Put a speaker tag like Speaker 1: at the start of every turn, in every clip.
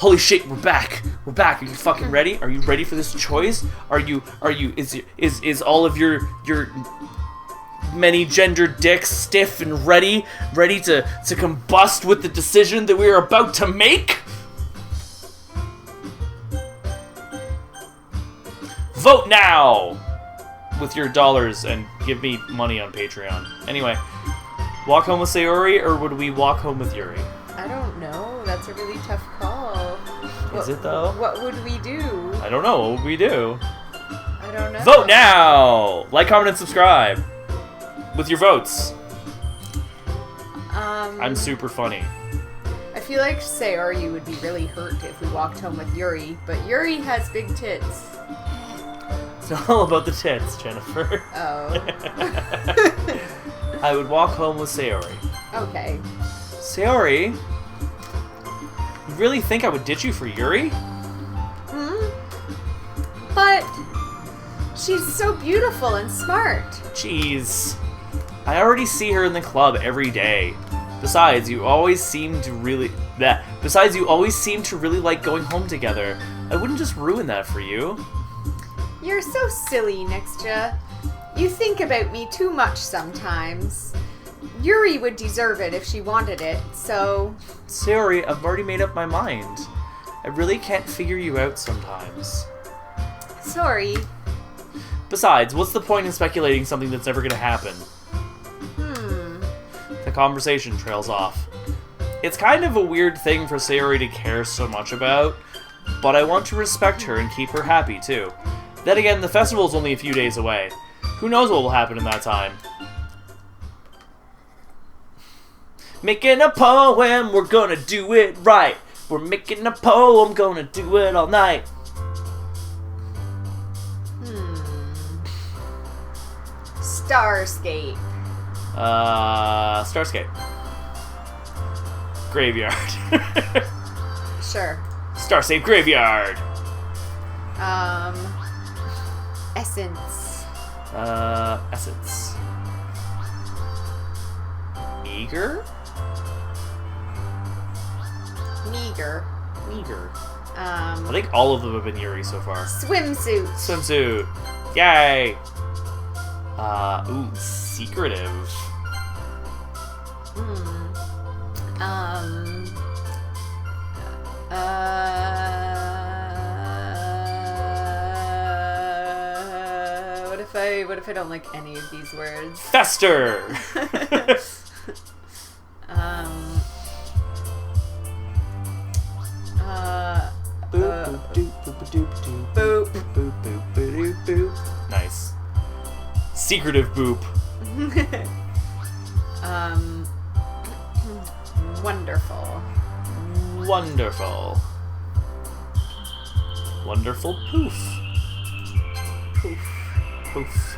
Speaker 1: Holy shit, we're back. We're back. Are you fucking ready? Are you ready for this choice? Is all of your many gender dicks stiff and ready to combust with the decision that we are about to make? Vote now with your dollars and give me money on Patreon. Anyway, walk home with Sayori, or would we walk home with Yuri?
Speaker 2: I don't know. That's a really tough call.
Speaker 1: Is it though?
Speaker 2: What would we do?
Speaker 1: I don't know. What would we do?
Speaker 2: I don't know.
Speaker 1: Vote now! Like, comment, and subscribe with your votes. I'm super funny.
Speaker 2: I feel like Sayori would be really hurt if we walked home with Yuri, but Yuri has big tits.
Speaker 1: It's all about the tits, Jennifer.
Speaker 2: Oh.
Speaker 1: I would walk home with Sayori.
Speaker 2: Okay.
Speaker 1: Sayori? You really think I would ditch you for Yuri?
Speaker 2: But she's so beautiful and smart.
Speaker 1: Jeez. I already see her in the club every day. Besides, you always seem to really like going home together. I wouldn't just ruin that for you.
Speaker 2: You're so silly, Nextia. You think about me too much sometimes. Yuri would deserve it if she wanted it, so...
Speaker 1: Sayori, I've already made up my mind. I really can't figure you out sometimes.
Speaker 2: Sorry.
Speaker 1: Besides, what's the point in speculating something that's never gonna happen? The conversation trails off. It's kind of a weird thing for Sayori to care so much about, but I want to respect her and keep her happy, too. Then again, the festival's only a few days away. Who knows what will happen in that time? Making a poem, we're gonna do it right. We're making a poem, gonna do it all night.
Speaker 2: Starscape.
Speaker 1: Starscape. Graveyard.
Speaker 2: Sure.
Speaker 1: Starscape Graveyard.
Speaker 2: Essence.
Speaker 1: Essence. Meager?
Speaker 2: Meager.
Speaker 1: I think all of them have been Yuri so far.
Speaker 2: Swimsuit.
Speaker 1: Yay! Secretive.
Speaker 2: What if I don't like any of these words?
Speaker 1: Fester! Boop. Nice. Secretive boop.
Speaker 2: Wonderful.
Speaker 1: Wonderful poof. Poof.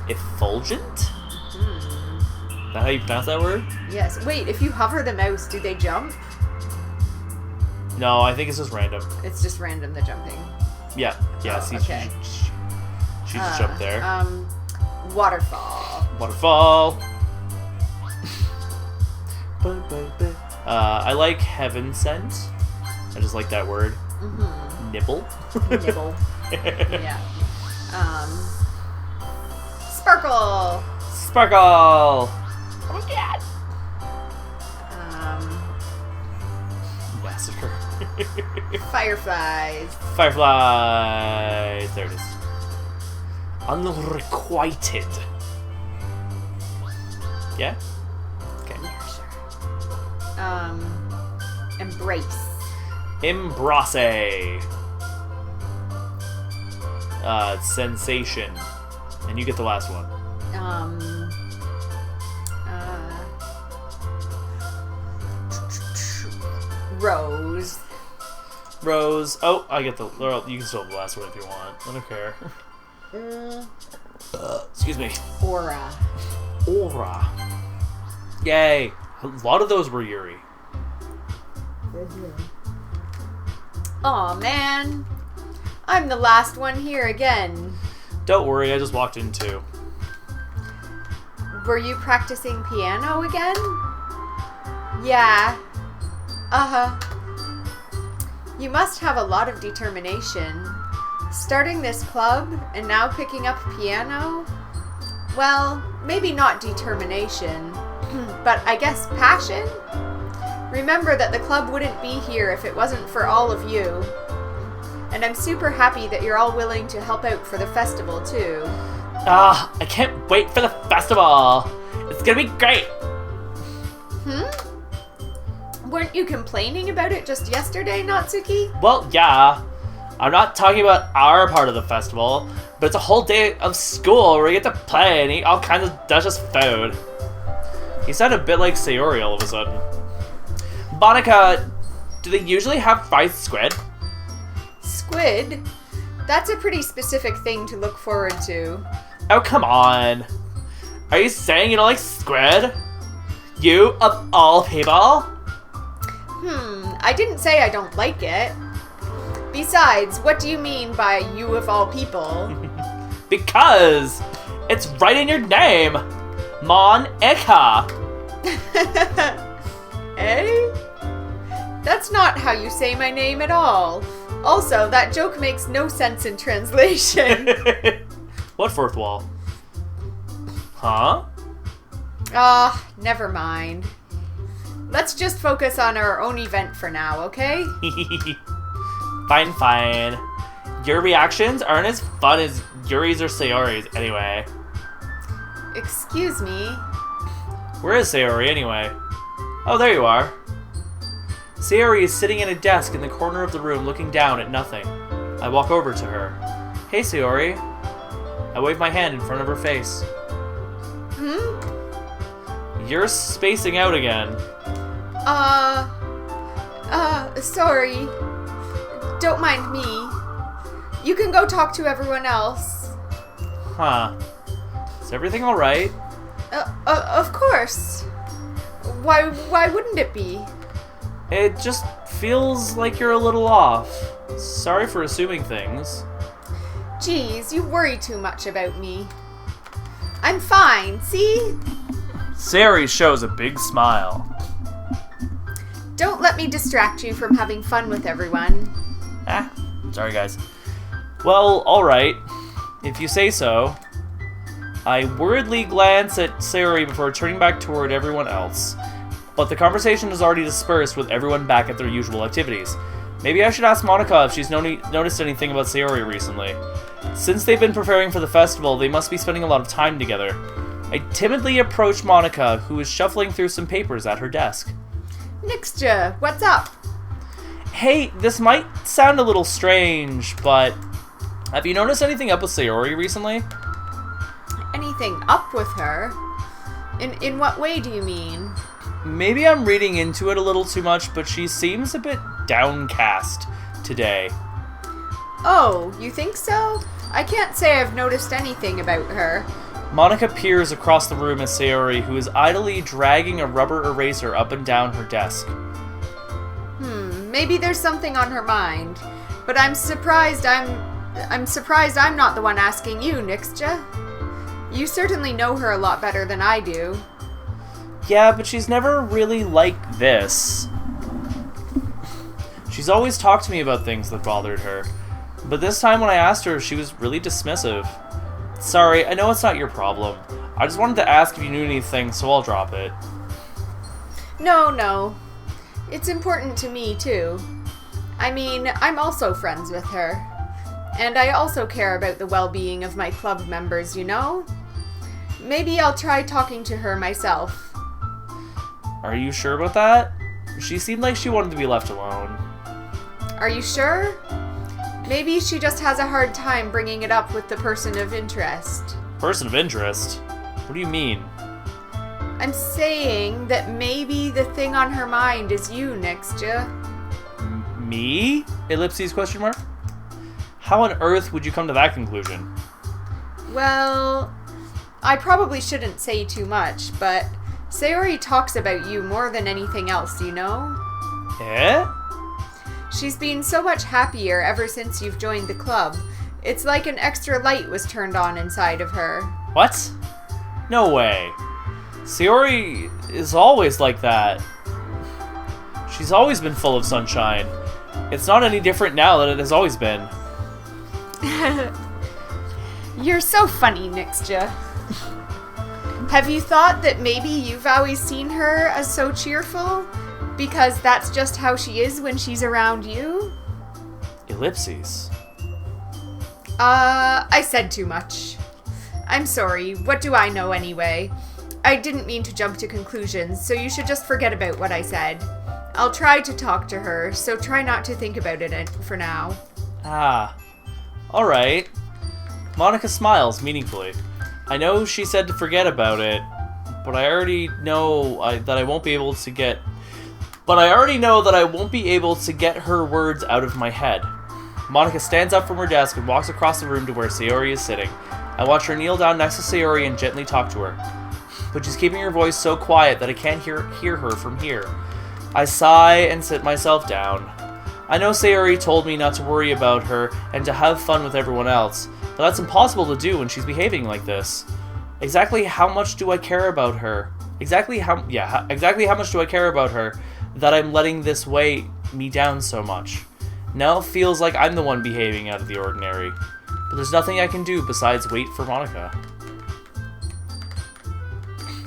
Speaker 1: Effulgent? Is that how you pronounce that word?
Speaker 2: Yes. Wait, if you hover the mouse, do they jump?
Speaker 1: No, I think it's just random.
Speaker 2: It's just random, the jumping.
Speaker 1: Yeah. See,
Speaker 2: okay.
Speaker 1: She just jumped there.
Speaker 2: Waterfall.
Speaker 1: I like heaven sent. I just like that word. Nibble.
Speaker 2: Yeah. Sparkle.
Speaker 1: Oh my god. Massacre.
Speaker 2: Fireflies.
Speaker 1: There it is. Unrequited. Yeah? Okay.
Speaker 2: Yeah, sure. Embrace.
Speaker 1: Sensation. And you get the last one. Rose. Oh, I get the... You can still have the last one if you want. I don't care. Excuse me.
Speaker 2: Aura.
Speaker 1: Yay. A lot of those were Yuri.
Speaker 2: Aw, man. I'm the last one here again.
Speaker 1: Don't worry, I just walked in too.
Speaker 2: Were you practicing piano again? Yeah. Uh-huh. You must have a lot of determination. Starting this club and now picking up piano? Well, maybe not determination, but I guess passion? Remember that the club wouldn't be here if it wasn't for all of you. And I'm super happy that you're all willing to help out for the festival, too.
Speaker 1: I can't wait for the festival. It's gonna be great.
Speaker 2: Weren't you complaining about it just yesterday, Natsuki?
Speaker 1: Well, yeah. I'm not talking about our part of the festival, but it's a whole day of school where we get to play and eat all kinds of delicious food. He sounded a bit like Sayori all of a sudden. Monica, do they usually have fried squid?
Speaker 2: Squid? That's a pretty specific thing to look forward to.
Speaker 1: Oh, come on. Are you saying you don't like squid? You, of all people?
Speaker 2: I didn't say I don't like it. Besides, what do you mean by you of all people?
Speaker 1: Because it's right in your name. Monica.
Speaker 2: Eh? That's not how you say my name at all. Also, that joke makes no sense in translation.
Speaker 1: What fourth wall? Huh?
Speaker 2: Never mind. Let's just focus on our own event for now, okay?
Speaker 1: Fine. Your reactions aren't as fun as Yuri's or Sayori's anyway.
Speaker 2: Excuse me?
Speaker 1: Where is Sayori anyway? Oh, there you are. Sayori is sitting at a desk in the corner of the room looking down at nothing. I walk over to her. Hey, Sayori. I wave my hand in front of her face. You're spacing out again.
Speaker 2: Sorry. Don't mind me. You can go talk to everyone else.
Speaker 1: Huh. Is everything alright?
Speaker 2: Of course. Why wouldn't it be?
Speaker 1: It just feels like you're a little off. Sorry for assuming things.
Speaker 2: Geez, you worry too much about me. I'm fine, see?
Speaker 1: Sayori shows a big smile.
Speaker 2: Don't let me distract you from having fun with everyone.
Speaker 1: Sorry guys. Well, alright. If you say so. I worriedly glance at Sayori before turning back toward everyone else. But the conversation is already dispersed with everyone back at their usual activities. Maybe I should ask Monica if she's noticed anything about Sayori recently. Since they've been preparing for the festival, they must be spending a lot of time together. I timidly approach Monica, who is shuffling through some papers at her desk.
Speaker 2: Nixja, what's up?
Speaker 1: Hey, this might sound a little strange, but have you noticed anything up with Sayori recently?
Speaker 2: Anything up with her? In what way do you mean?
Speaker 1: Maybe I'm reading into it a little too much, but she seems a bit downcast today.
Speaker 2: Oh, you think so? I can't say I've noticed anything about her.
Speaker 1: Monica peers across the room at Sayori, who is idly dragging a rubber eraser up and down her desk.
Speaker 2: Maybe there's something on her mind. But I'm surprised I'm not the one asking you, Nixja. You certainly know her a lot better than I do.
Speaker 1: Yeah, but she's never really like this. She's always talked to me about things that bothered her. But this time when I asked her, she was really dismissive. Sorry, I know it's not your problem. I just wanted to ask if you knew anything, so I'll drop it.
Speaker 2: No. It's important to me, too. I mean, I'm also friends with her. And I also care about the well-being of my club members, you know? Maybe I'll try talking to her myself.
Speaker 1: Are you sure about that? She seemed like she wanted to be left alone.
Speaker 2: Are you sure? Maybe she just has a hard time bringing it up with the person of interest.
Speaker 1: Person of interest? What do you mean?
Speaker 2: I'm saying that maybe the thing on her mind is you, Nixja.
Speaker 1: Me? Ellipses question mark? How on earth would you come to that conclusion?
Speaker 2: Well, I probably shouldn't say too much, but Sayori talks about you more than anything else, you know?
Speaker 1: Eh?
Speaker 2: She's been so much happier ever since you've joined the club. It's like an extra light was turned on inside of her.
Speaker 1: What? No way. Sayori is always like that. She's always been full of sunshine. It's not any different now than it has always been.
Speaker 2: You're so funny, Nixja. Have you thought that maybe you've always seen her as so cheerful? Because that's just how she is when she's around you?
Speaker 1: Ellipses.
Speaker 2: I said too much. I'm sorry, what do I know anyway? I didn't mean to jump to conclusions, so you should just forget about what I said. I'll try to talk to her, so try not to think about it for now.
Speaker 1: Ah. Alright. Monica smiles meaningfully. I know she said to forget about it, but I already know that I won't be able to get... But I already know that I won't be able to get her words out of my head. Monica stands up from her desk and walks across the room to where Sayori is sitting. I watch her kneel down next to Sayori and gently talk to her. But she's keeping her voice so quiet that I can't hear her from here. I sigh and sit myself down. I know Sayori told me not to worry about her and to have fun with everyone else, but that's impossible to do when she's behaving like this. Exactly how much do I care about her? Exactly how much do I care about her that I'm letting this weigh me down so much? Now it feels like I'm the one behaving out of the ordinary, but there's nothing I can do besides wait for Monica.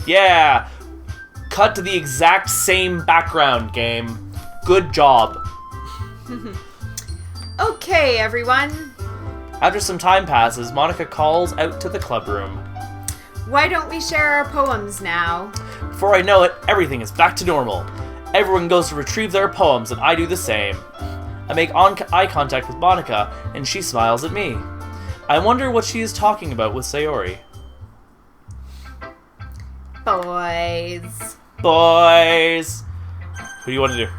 Speaker 1: Yeah! Cut to the exact same background, game. Good job.
Speaker 2: Okay, everyone.
Speaker 1: After some time passes, Monica calls out to the club room.
Speaker 2: Why don't we share our poems now?
Speaker 1: Before I know it, everything is back to normal. Everyone goes to retrieve their poems, and I do the same. I make eye contact with Monica, and she smiles at me. I wonder what she is talking about with Sayori.
Speaker 2: Boys.
Speaker 1: Boys! Who do you want to do?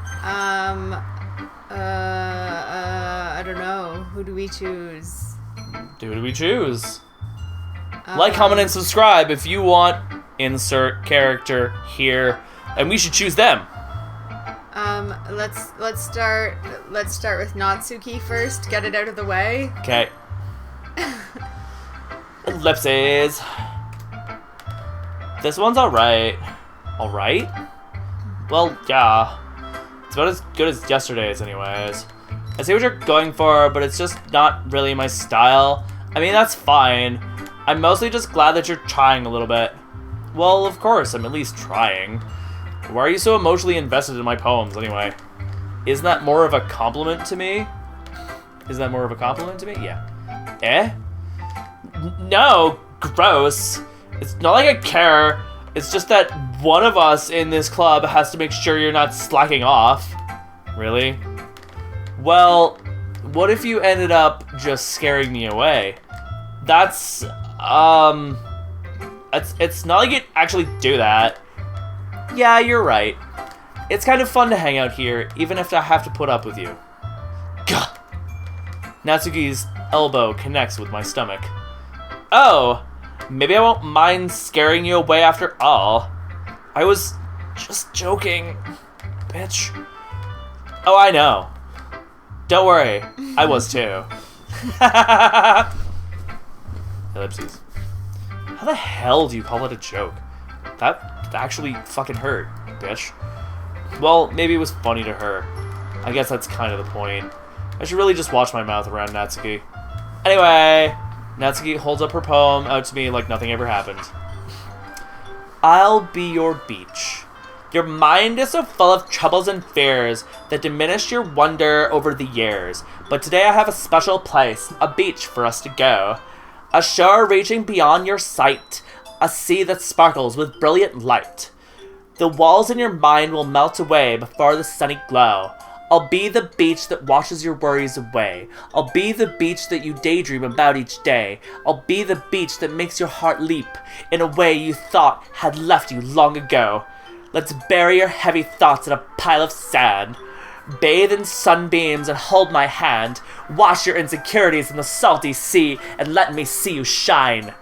Speaker 2: I don't know. Who do we choose?
Speaker 1: Who do we choose? Like, comment, and subscribe if you want. Insert character here, and we should choose them.
Speaker 2: Let's start with Natsuki first. Get it out of the way.
Speaker 1: Okay. Ellipses. This one's alright. Alright? Well, yeah. It's about as good as yesterday's, anyways. I see what you're going for, but it's just not really my style. I mean, that's fine. I'm mostly just glad that you're trying a little bit. Well, of course, I'm at least trying. Why are you so emotionally invested in my poems, anyway? Isn't that more of a compliment to me? Yeah. Eh? No, gross. It's not like I care. It's just that one of us in this club has to make sure you're not slacking off. Really? Well, what if you ended up just scaring me away? It's not like you'd actually do that. Yeah, you're right. It's kind of fun to hang out here, even if I have to put up with you. Gah! Natsuki's elbow connects with my stomach. Oh, maybe I won't mind scaring you away after all. I was just joking, bitch. Oh, I know. Don't worry, I was too. Ellipses. How the hell do you call it a joke? That actually fucking hurt, bitch. Well, maybe it was funny to her. I guess that's kind of the point. I should really just watch my mouth around Natsuki. Anyway, Natsuki holds up her poem out to me like nothing ever happened. I'll be your beach. Your mind is so full of troubles and fears that diminish your wonder over the years. But today I have a special place, a beach for us to go. A shore reaching beyond your sight, a sea that sparkles with brilliant light. The walls in your mind will melt away before the sunny glow. I'll be the beach that washes your worries away. I'll be the beach that you daydream about each day. I'll be the beach that makes your heart leap in a way you thought had left you long ago. Let's bury your heavy thoughts in a pile of sand. Bathe in sunbeams and hold my hand. Wash your insecurities in the salty sea and let me see you shine.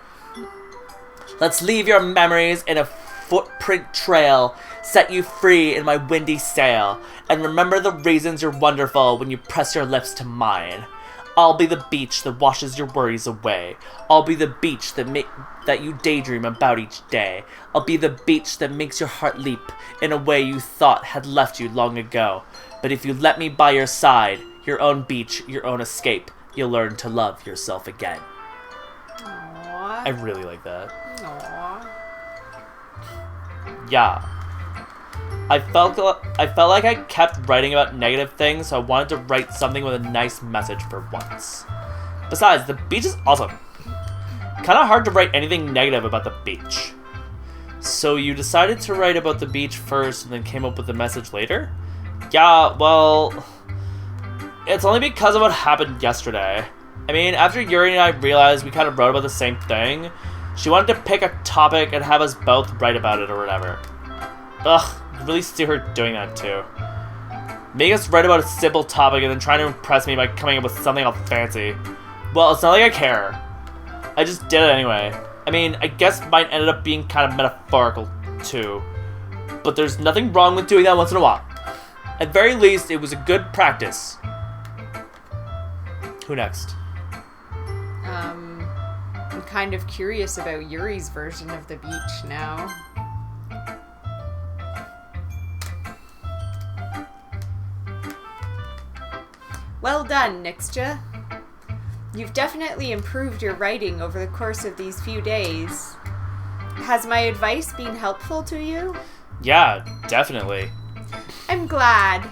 Speaker 1: Let's leave your memories in a footprint trail, set you free in my windy sail, and remember the reasons you're wonderful when you press your lips to mine. I'll be the beach that washes your worries away. I'll be the beach that you daydream about each day. I'll be the beach that makes your heart leap in a way you thought had left you long ago. But if you let me by your side, your own beach, your own escape, you'll learn to love yourself again.
Speaker 2: Aww.
Speaker 1: I really like that.
Speaker 2: Aww.
Speaker 1: Yeah. I felt like I kept writing about negative things, so I wanted to write something with a nice message for once. Besides, the beach is awesome. Kinda hard to write anything negative about the beach. So you decided to write about the beach first and then came up with the message later? Yeah, well, it's only because of what happened yesterday. I mean, after Yuri and I realized we kind of wrote about the same thing, she wanted to pick a topic and have us both write about it or whatever. Ugh, I really see her doing that too. Making us write about a simple topic and then trying to impress me by coming up with something all fancy. Well, it's not like I care. I just did it anyway. I mean, I guess mine ended up being kind of metaphorical too. But there's nothing wrong with doing that once in a while. At very least, it was a good practice. Who next?
Speaker 2: I'm kind of curious about Yuri's version of the beach now. Well done, Nixja. You've definitely improved your writing over the course of these few days. Has my advice been helpful to you?
Speaker 1: Yeah, definitely.
Speaker 2: I'm glad.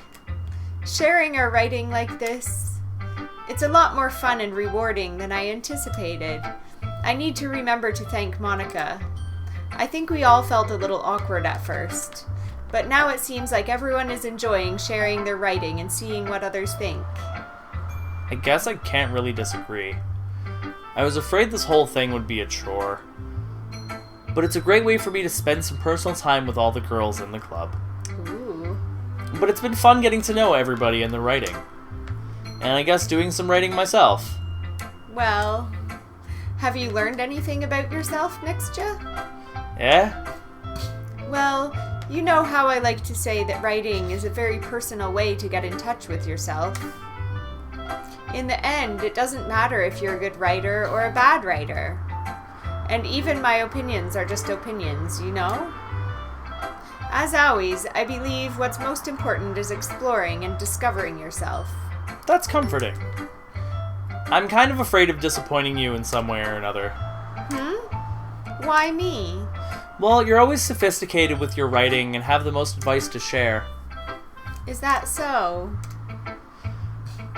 Speaker 2: Sharing our writing like this, it's a lot more fun and rewarding than I anticipated. I need to remember to thank Monica. I think we all felt a little awkward at first, but now it seems like everyone is enjoying sharing their writing and seeing what others think.
Speaker 1: I guess I can't really disagree. I was afraid this whole thing would be a chore. But it's a great way for me to spend some personal time with all the girls in the club.
Speaker 2: Ooh.
Speaker 1: But it's been fun getting to know everybody in the writing. And I guess doing some writing myself.
Speaker 2: Well, have you learned anything about yourself, Nixja?
Speaker 1: Yeah?
Speaker 2: Well, you know how I like to say that writing is a very personal way to get in touch with yourself. In the end, it doesn't matter if you're a good writer or a bad writer. And even my opinions are just opinions, you know? As always, I believe what's most important is exploring and discovering yourself.
Speaker 1: That's comforting. I'm kind of afraid of disappointing you in some way or another.
Speaker 2: Why me?
Speaker 1: Well, you're always sophisticated with your writing and have the most advice to share.
Speaker 2: Is that so?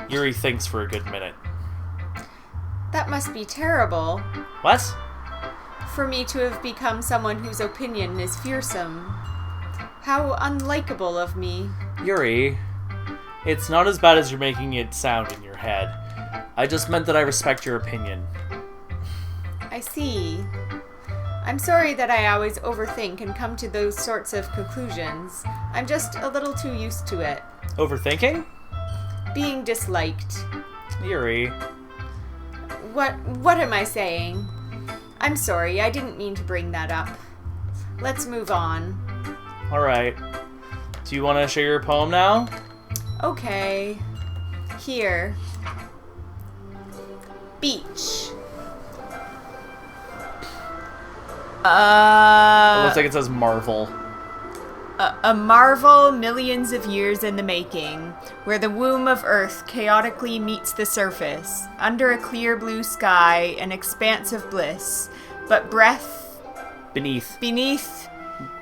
Speaker 1: Yuri thinks for a good minute.
Speaker 2: That must be terrible.
Speaker 1: What?
Speaker 2: For me to have become someone whose opinion is fearsome. How unlikable of me.
Speaker 1: Yuri, it's not as bad as you're making it sound in your head. I just meant that I respect your opinion.
Speaker 2: I see. I'm sorry that I always overthink and come to those sorts of conclusions. I'm just a little too used to it.
Speaker 1: Overthinking?
Speaker 2: Being disliked.
Speaker 1: Yuri.
Speaker 2: What am I saying? I'm sorry, I didn't mean to bring that up. Let's move on.
Speaker 1: Alright. Do you want to share your poem now?
Speaker 2: Okay. Here. Beach.
Speaker 1: It looks like it says Marvel.
Speaker 2: A marvel millions of years in the making, where the womb of Earth chaotically meets the surface, under a clear blue sky, an expanse of bliss, but breath
Speaker 1: Beneath.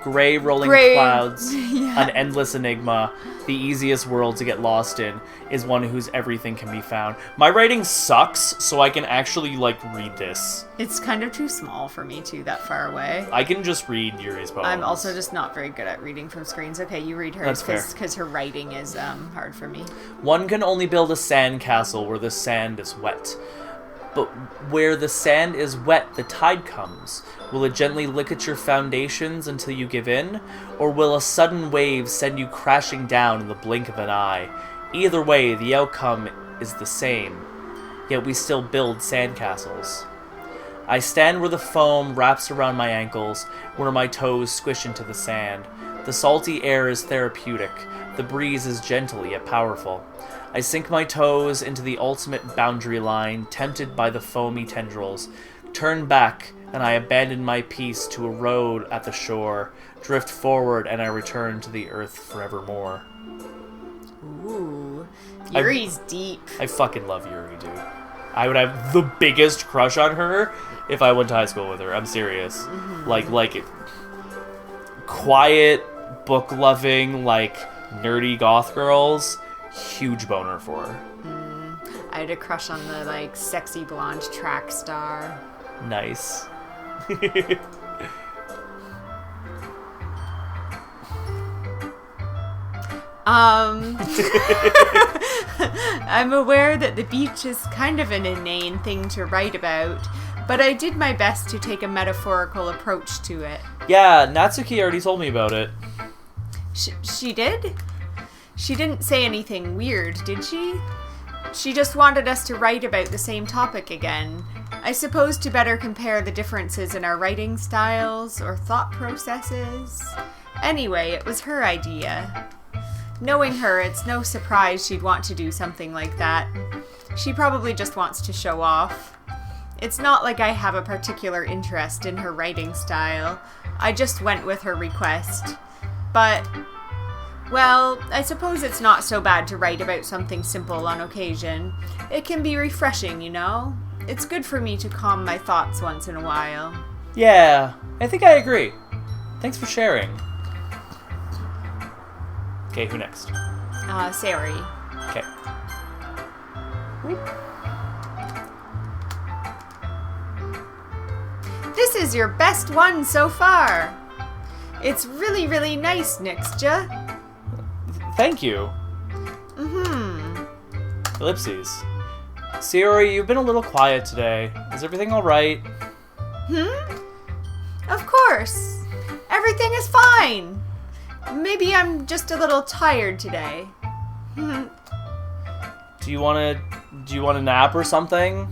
Speaker 1: Gray rolling clouds,
Speaker 2: Yeah.
Speaker 1: an endless enigma, the easiest world to get lost in, is one whose everything can be found. My writing sucks, so I can actually, read this.
Speaker 2: It's kind of too small for me, too, that far away.
Speaker 1: I can just read Yuri's poems.
Speaker 2: I'm also just not very good at reading from screens. Okay, you read hers,
Speaker 1: That's fair.
Speaker 2: because her writing is hard for me.
Speaker 1: One can only build a sand castle where the sand is wet. But where the sand is wet, the tide comes. Will it gently lick at your foundations until you give in? Or will a sudden wave send you crashing down in the blink of an eye? Either way, the outcome is the same. Yet we still build sandcastles. I stand where the foam wraps around my ankles, where my toes squish into the sand. The salty air is therapeutic. The breeze is gentle yet powerful. I sink my toes into the ultimate boundary line, tempted by the foamy tendrils. Turn back, and I abandon my peace to a road at the shore. Drift forward, and I return to the earth forevermore.
Speaker 2: Ooh. Yuri's deep.
Speaker 1: I fucking love Yuri, dude. I would have the biggest crush on her if I went to high school with her. I'm serious.
Speaker 2: Mm-hmm.
Speaker 1: Like, quiet, book-loving, nerdy goth girls. Huge boner for her.
Speaker 2: I had a crush on the, sexy blonde track star.
Speaker 1: Nice.
Speaker 2: I'm aware that the beach is kind of an inane thing to write about, but I did my best to take a metaphorical approach to it.
Speaker 1: Yeah, Natsuki already told me about it.
Speaker 2: She did? She didn't say anything weird, did she? She just wanted us to write about the same topic again. I suppose to better compare the differences in our writing styles or thought processes. Anyway, it was her idea. Knowing her, it's no surprise she'd want to do something like that. She probably just wants to show off. It's not like I have a particular interest in her writing style. I just went with her request. But, well, I suppose it's not so bad to write about something simple on occasion. It can be refreshing, you know? It's good for me to calm my thoughts once in a while.
Speaker 1: Yeah, I think I agree. Thanks for sharing. Okay, who next?
Speaker 2: Sari.
Speaker 1: Okay.
Speaker 2: This is your best one so far. It's really, really nice, Nixja.
Speaker 1: Thank you. Ellipses. Sayori, you've been a little quiet today. Is everything alright?
Speaker 2: Of course. Everything is fine. Maybe I'm just a little tired today.
Speaker 1: Do you want a nap or something?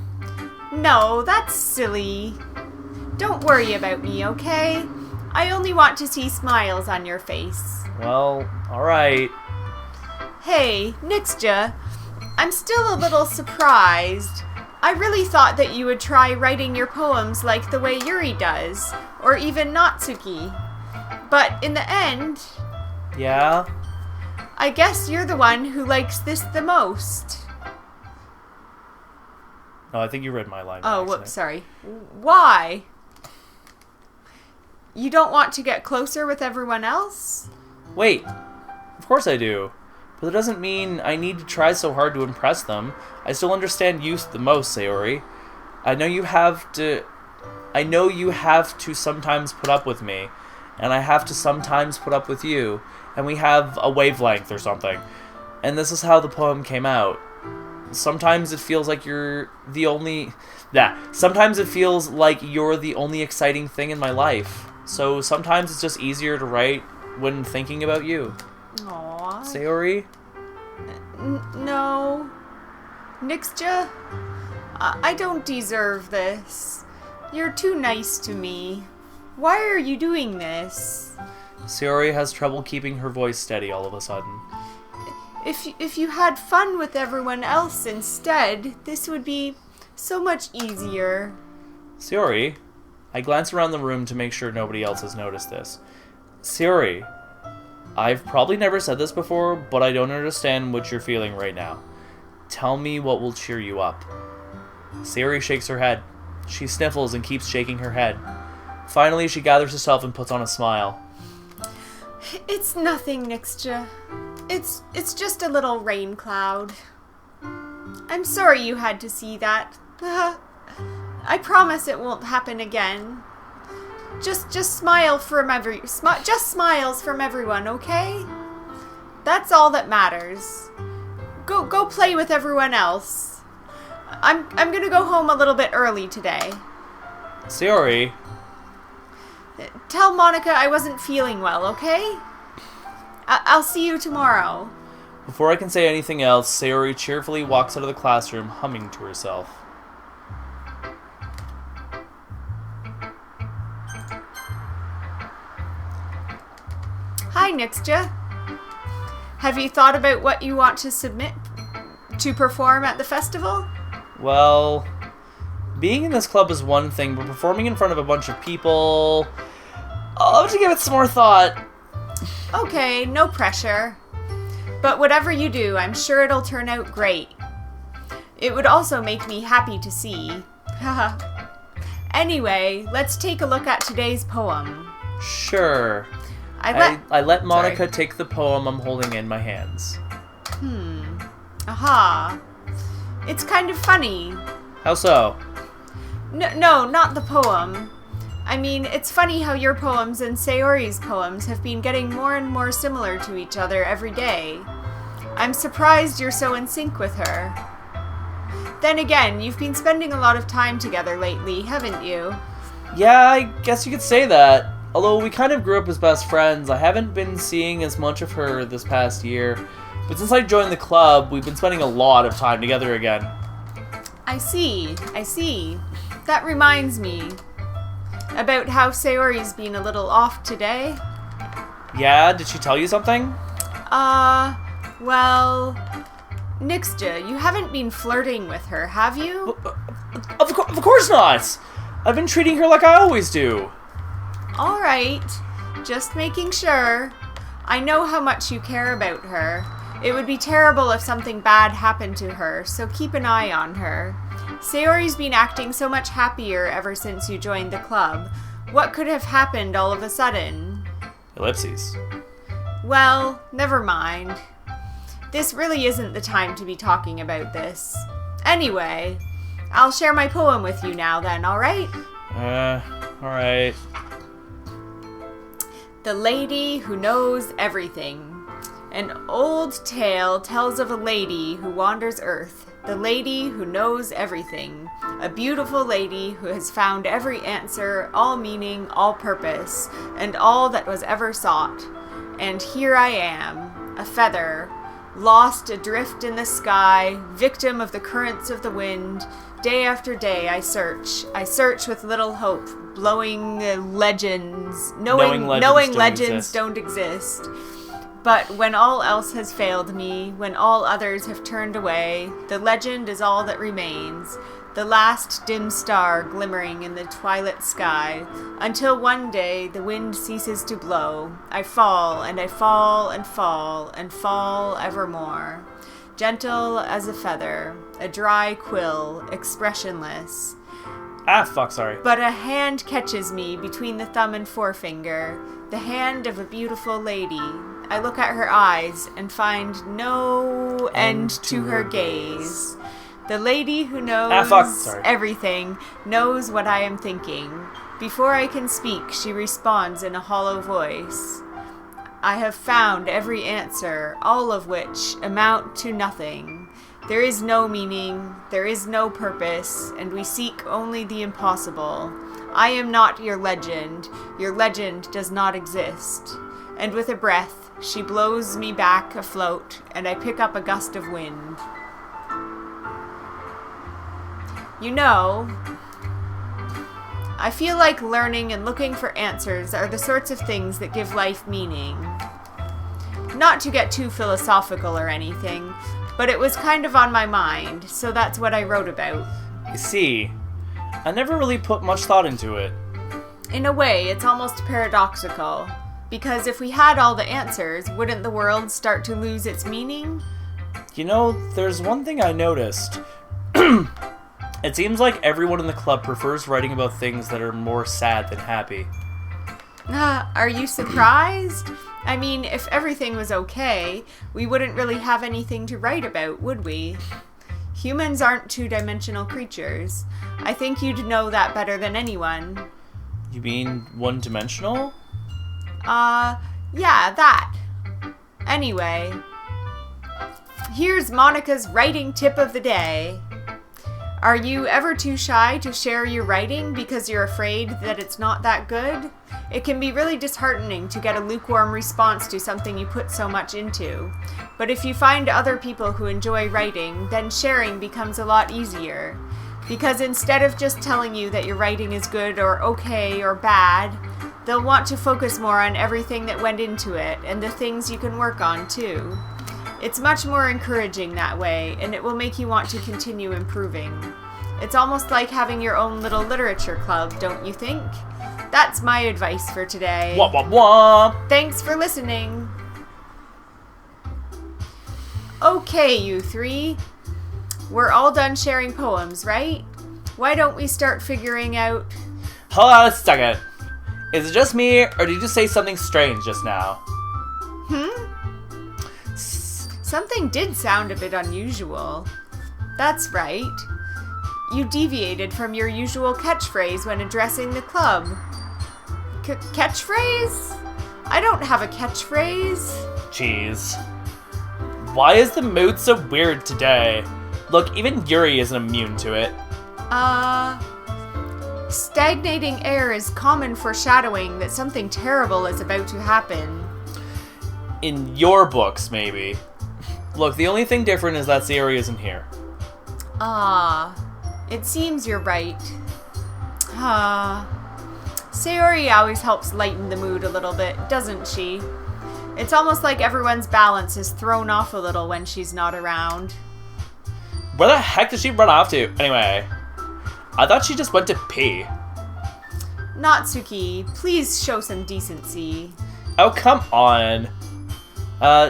Speaker 2: No, that's silly. Don't worry about me, okay? I only want to see smiles on your face.
Speaker 1: Well, alright.
Speaker 2: Hey, Nixja, I'm still a little surprised. I really thought that you would try writing your poems like the way Yuri does, or even Natsuki. But in the end...
Speaker 1: Yeah?
Speaker 2: I guess you're the one who likes this the most.
Speaker 1: No, I think you read my line.
Speaker 2: Oh, whoops, sorry. Why? You don't want to get closer with everyone else?
Speaker 1: Wait, of course I do. But that doesn't mean I need to try so hard to impress them. I still understand you the most, Sayori. I know you have to sometimes put up with me, and I have to sometimes put up with you, and we have a wavelength or something. And this is how the poem came out. Sometimes it feels like you're the only... Sometimes it feels like you're the only exciting thing in my life. So sometimes it's just easier to write when thinking about you.
Speaker 2: Aww.
Speaker 1: Sayori?
Speaker 2: No. Nixja? I don't deserve this. You're too nice to me. Why are you doing this?
Speaker 1: Sayori has trouble keeping her voice steady all of a sudden.
Speaker 2: If you had fun with everyone else instead, this would be so much easier.
Speaker 1: Sayori, I glance around the room to make sure nobody else has noticed this. Sayori, I've probably never said this before, but I don't understand what you're feeling right now. Tell me what will cheer you up. Sayori shakes her head. She sniffles and keeps shaking her head. Finally, she gathers herself and puts on a smile.
Speaker 2: It's nothing, Nixja. It's just a little rain cloud. I'm sorry you had to see that. I promise it won't happen again. Just smile from just smiles from everyone, okay? That's all that matters. Go play with everyone else. I'm gonna go home a little bit early today.
Speaker 1: Sayori.
Speaker 2: Tell Monica I wasn't feeling well, okay? I'll see you tomorrow.
Speaker 1: Before I can say anything else, Sayori cheerfully walks out of the classroom, humming to herself.
Speaker 2: Hi, Nixja. Have you thought about what you want to submit To perform at the festival?
Speaker 1: Well, being in this club is one thing, but performing in front of a bunch of people... I'll have to give it some more thought.
Speaker 2: Okay, no pressure. But whatever you do, I'm sure it'll turn out great. It would also make me happy to see. Haha. Anyway, let's take a look at today's poem.
Speaker 1: Sure. I let Monica take the poem I'm holding in my hands.
Speaker 2: Aha. It's kind of funny.
Speaker 1: How so?
Speaker 2: No, not the poem. I mean, it's funny how your poems and Sayori's poems have been getting more and more similar to each other every day. I'm surprised you're so in sync with her. Then again, you've been spending a lot of time together lately, haven't you?
Speaker 1: Yeah, I guess you could say that. Although we kind of grew up as best friends, I haven't been seeing as much of her this past year. But since I joined the club, we've been spending a lot of time together again.
Speaker 2: I see. That reminds me. About how Sayori's been a little off today?
Speaker 1: Yeah, did she tell you something?
Speaker 2: Well... Nixja, you haven't been flirting with her, have you?
Speaker 1: Of course not! I've been treating her like I always do.
Speaker 2: Alright, just making sure. I know how much you care about her. It would be terrible if something bad happened to her, so keep an eye on her. Sayori's been acting so much happier ever since you joined the club. What could have happened all of a sudden?
Speaker 1: Ellipses.
Speaker 2: Well, never mind. This really isn't the time to be talking about this. Anyway, I'll share my poem with you now then, alright?
Speaker 1: Alright.
Speaker 2: The Lady Who Knows Everything. An old tale tells of a lady who wanders Earth. The lady who knows everything. A beautiful lady who has found every answer, all meaning, all purpose, and all that was ever sought. And here I am, a feather, lost adrift in the sky, victim of the currents of the wind. Day after day I search with little hope, knowing legends don't exist. But when all else has failed me, when all others have turned away, the legend is all that remains, the last dim star glimmering in the twilight sky, until one day the wind ceases to blow. I fall, and I fall, and fall, and fall evermore. Gentle as a feather, a dry quill, expressionless.
Speaker 1: Sorry.
Speaker 2: But a hand catches me between the thumb and forefinger, the hand of a beautiful lady. I look at her eyes and find no end to her gaze. The lady who knows everything knows what I am thinking. Before I can speak, she responds in a hollow voice. I have found every answer, all of which amount to nothing. There is no meaning, there is no purpose, and we seek only the impossible. I am not your legend does not exist. And with a breath, she blows me back afloat, and I pick up a gust of wind. You know, I feel like learning and looking for answers are the sorts of things that give life meaning. Not to get too philosophical or anything, but it was kind of on my mind, so that's what I wrote about.
Speaker 1: You see, I never really put much thought into it.
Speaker 2: In a way, it's almost paradoxical. Because if we had all the answers, wouldn't the world start to lose its meaning?
Speaker 1: You know, there's one thing I noticed. It seems like everyone in the club prefers writing about things that are more sad than happy.
Speaker 2: Are you surprised? I mean, if everything was okay, we wouldn't really have anything to write about, would we? Humans aren't two-dimensional creatures. I think you'd know that better than anyone.
Speaker 1: You mean one-dimensional?
Speaker 2: Yeah, that. Anyway, here's Monica's writing tip of the day. Are you ever too shy to share your writing because you're afraid that it's not that good? It can be really disheartening to get a lukewarm response to something you put so much into. But if you find other people who enjoy writing, then sharing becomes a lot easier. Because instead of just telling you that your writing is good or okay or bad, they'll want to focus more on everything that went into it and the things you can work on too. It's much more encouraging that way, and it will make you want to continue improving. It's almost like having your own little literature club, don't you think? That's my advice for today.
Speaker 1: Wah, wah, wah.
Speaker 2: Thanks for listening. Okay, you three. We're all done sharing poems, right? Why don't we start figuring out...
Speaker 1: Hold on a second. Is it just me, or did you just say something strange just now?
Speaker 2: Something did sound a bit unusual. That's right. You deviated from your usual catchphrase when addressing the club. Catchphrase? I don't have a catchphrase.
Speaker 1: Jeez. Why is the mood so weird today? Look, even Yuri isn't immune to it.
Speaker 2: Stagnating air is common foreshadowing that something terrible is about to happen.
Speaker 1: In your books, maybe. Look, the only thing different is that Sayori isn't here.
Speaker 2: It seems you're right. Sayori always helps lighten the mood a little bit, doesn't she? It's almost like everyone's balance is thrown off a little when she's not around.
Speaker 1: Where the heck did she run off to? Anyway, I thought she just went to pee.
Speaker 2: Natsuki, please show some decency.
Speaker 1: Oh, come on.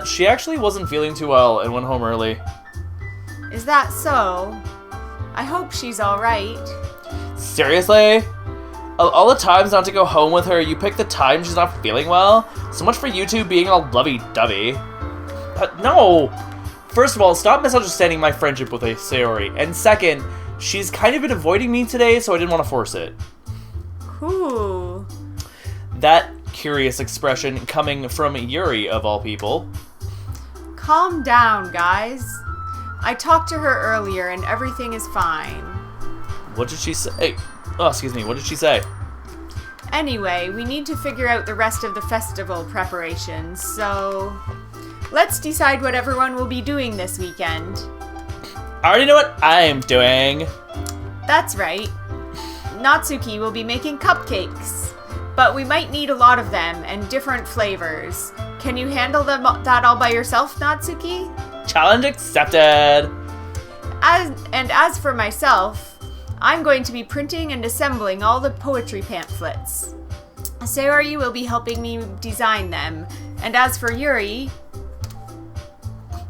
Speaker 1: She actually wasn't feeling too well and went home early.
Speaker 2: Is that so? I hope she's alright.
Speaker 1: Seriously? Of all the times not to go home with her, you pick the time she's not feeling well? So much for you two being all lovey-dovey. But no! First of all, stop misunderstanding my friendship with Sayori. And second, she's kind of been avoiding me today, so I didn't want to force it.
Speaker 2: Ooh.
Speaker 1: That curious expression coming from Yuri, of all people.
Speaker 2: Calm down, guys. I talked to her earlier and everything is fine.
Speaker 1: What did she say? Oh, excuse me, what did she say?
Speaker 2: Anyway, we need to figure out the rest of the festival preparations, so... let's decide what everyone will be doing this weekend.
Speaker 1: I already know what I'm doing.
Speaker 2: That's right. Natsuki will be making cupcakes. But we might need a lot of them and different flavors. Can you handle that all by yourself, Natsuki?
Speaker 1: Challenge accepted.
Speaker 2: As for myself, I'm going to be printing and assembling all the poetry pamphlets. Sayori will be helping me design them. And as for Yuri,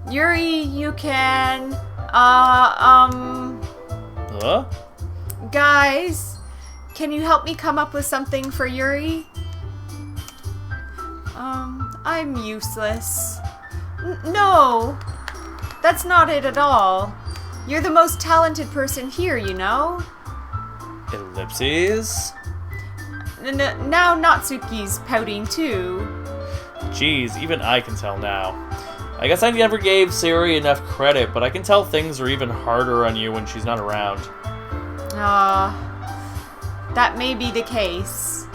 Speaker 2: you can,
Speaker 1: Huh?
Speaker 2: Guys, can you help me come up with something for Yuri? I'm useless. No, that's not it at all. You're the most talented person here, you know?
Speaker 1: Ellipses?
Speaker 2: Now Natsuki's pouting too.
Speaker 1: Jeez, even I can tell now. I guess I never gave Sayori enough credit, but I can tell things are even harder on you when she's not around.
Speaker 2: That may be the case.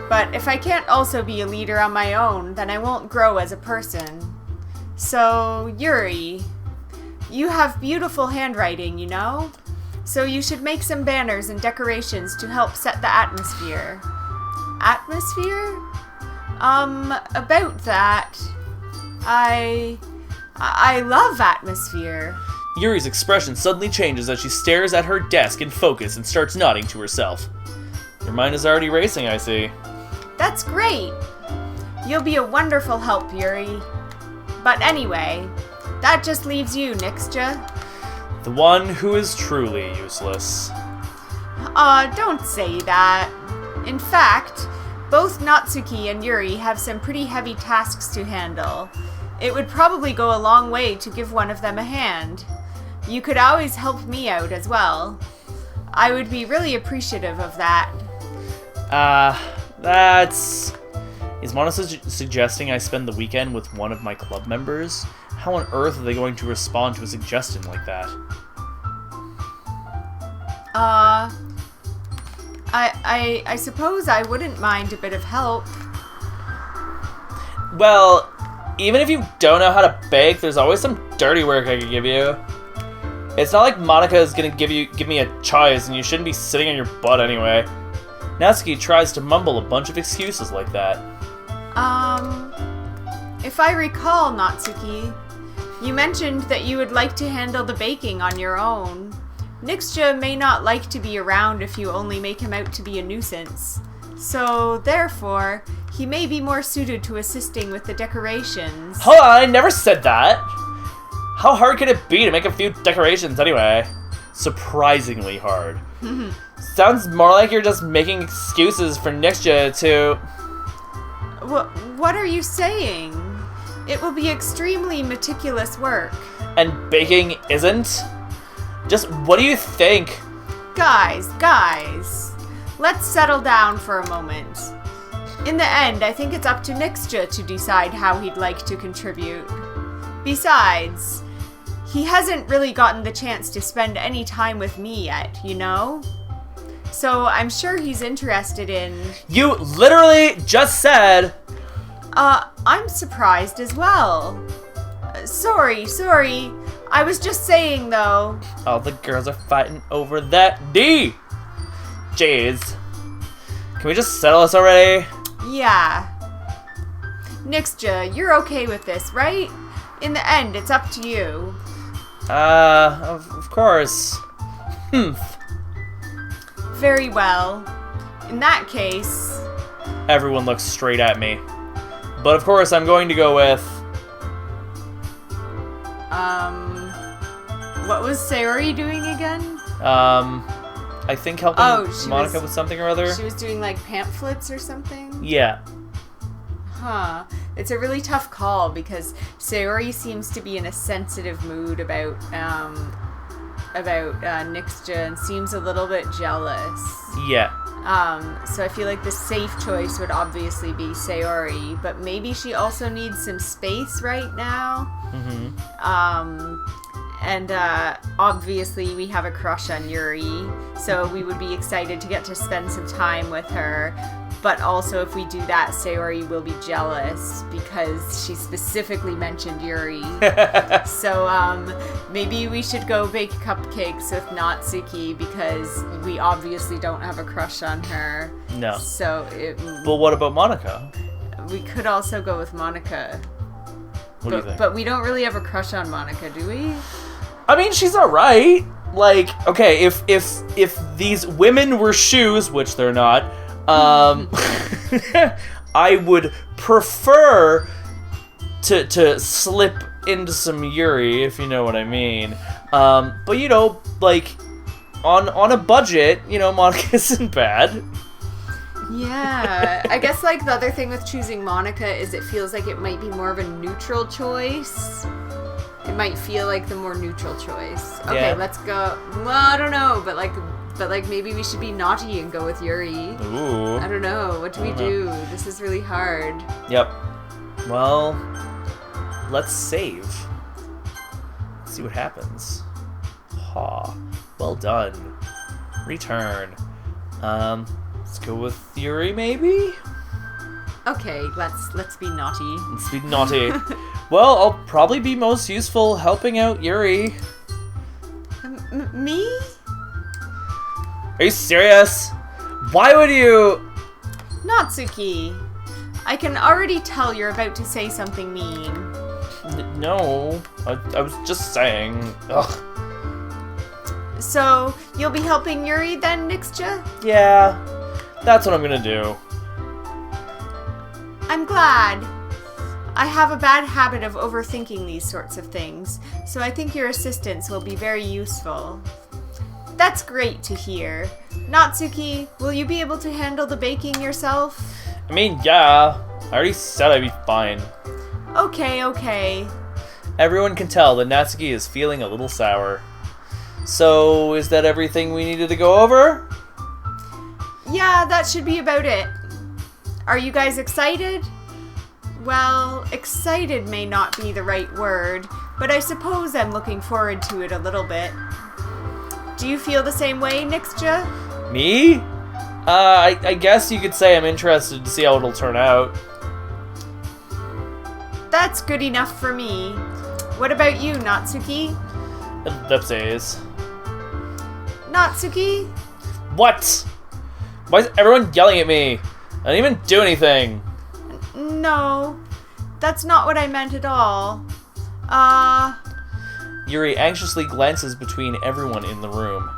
Speaker 2: But if I can't also be a leader on my own, then I won't grow as a person. So, Yuri, you have beautiful handwriting, you know? So you should make some banners and decorations to help set the atmosphere. Atmosphere? About that, I love atmosphere.
Speaker 1: Yuri's expression suddenly changes as she stares at her desk in focus and starts nodding to herself. Your mind is already racing, I see.
Speaker 2: That's great. You'll be a wonderful help, Yuri. But anyway, that just leaves you, Nixja.
Speaker 1: The one who is truly useless.
Speaker 2: Don't say that. In fact, both Natsuki and Yuri have some pretty heavy tasks to handle. It would probably go a long way to give one of them a hand. You could always help me out as well. I would be really appreciative of that.
Speaker 1: Is Mona suggesting I spend the weekend with one of my club members? How on earth are they going to respond to a suggestion like that?
Speaker 2: I suppose I wouldn't mind a bit of help.
Speaker 1: Well, even if you don't know how to bake, there's always some dirty work I could give you. It's not like Monica is gonna give me a choice, and you shouldn't be sitting on your butt anyway. Natsuki tries to mumble a bunch of excuses like that.
Speaker 2: If I recall, Natsuki, You mentioned that you would like to handle the baking on your own. Nixja may not like to be around if you only make him out to be a nuisance. So, therefore, he may be more suited to assisting with the decorations.
Speaker 1: Hold on, I never said that. How hard could it be to make a few decorations anyway? Surprisingly hard. Sounds more like you're just making excuses for Nixja to...
Speaker 2: What are you saying? It will be extremely meticulous work.
Speaker 1: And baking isn't? Just what do you think?
Speaker 2: Guys, let's settle down for a moment. In the end, I think it's up to Nixja to decide how he'd like to contribute. Besides, he hasn't really gotten the chance to spend any time with me yet, you know? So I'm sure he's interested in...
Speaker 1: You literally just said...
Speaker 2: I'm surprised as well. Sorry. I was just saying, though.
Speaker 1: All the girls are fighting over that D! Jeez. Can we just settle this already?
Speaker 2: Yeah. Nixja, you're okay with this, right? In the end, it's up to you.
Speaker 1: Of course.
Speaker 2: Very well. In that case...
Speaker 1: Everyone looks straight at me. But of course, I'm going to go with...
Speaker 2: What was Sayori doing again?
Speaker 1: I think helping Monica with something or other.
Speaker 2: She was doing, like, pamphlets or something?
Speaker 1: Yeah.
Speaker 2: Huh. It's a really tough call because Sayori seems to be in a sensitive mood about Nixja and seems a little bit jealous.
Speaker 1: Yeah.
Speaker 2: So I feel like the safe choice would obviously be Sayori, but maybe she also needs some space right now. And obviously we have a crush on Yuri, so we would be excited to get to spend some time with her. But also, if we do that, Sayori will be jealous because she specifically mentioned Yuri. So, maybe we should go bake cupcakes with Natsuki because we obviously don't have a crush on her.
Speaker 1: No.
Speaker 2: So,
Speaker 1: But what about Monica?
Speaker 2: We could also go with Monica.
Speaker 1: What do you think?
Speaker 2: But we don't really have a crush on Monica, do we?
Speaker 1: I mean, she's alright. Like, okay, if these women were shoes, which they're not, I would prefer to slip into some Yuri, if you know what I mean. But you know, like on a budget, you know, Monica isn't bad.
Speaker 2: Yeah, I guess like the other thing with choosing Monica is it feels like it might be more of a neutral choice. It might feel like the more neutral choice. Okay,
Speaker 1: Yeah.
Speaker 2: let's go. Well, I don't know, but maybe we should be naughty and go with Yuri.
Speaker 1: Ooh.
Speaker 2: I don't know. What do we do? This is really hard.
Speaker 1: Yep. Well, let's save. See what happens. Ha. Well done. Return. Let's go with Yuri, maybe?
Speaker 2: Okay, let's be naughty.
Speaker 1: Let's be naughty. Well, I'll probably be most useful helping out Yuri.
Speaker 2: Me?
Speaker 1: Are you serious? Why would you...
Speaker 2: Natsuki, I can already tell you're about to say something mean.
Speaker 1: No, I was just saying. Ugh.
Speaker 2: So, you'll be helping Yuri then, Nixja?
Speaker 1: Yeah, that's what I'm gonna do.
Speaker 2: I'm glad. I have a bad habit of overthinking these sorts of things, so I think your assistance will be very useful. That's great to hear. Natsuki, will you be able to handle the baking yourself?
Speaker 1: I mean, yeah, I already said I'd be fine.
Speaker 2: Okay.
Speaker 1: Everyone can tell that Natsuki is feeling a little sour. So, is that everything we needed to go over?
Speaker 2: Yeah, that should be about it. Are you guys excited? Well, excited may not be the right word, but I suppose I'm looking forward to it a little bit. Do you feel the same way, Nixja?
Speaker 1: Me? I guess you could say I'm interested to see how it'll turn out.
Speaker 2: That's good enough for me. What about you, Natsuki?
Speaker 1: Ellipses.
Speaker 2: Natsuki?
Speaker 1: What? Why is everyone yelling at me? I didn't even do anything.
Speaker 2: No, that's not what I meant at all.
Speaker 1: Yuri anxiously glances between everyone in the room.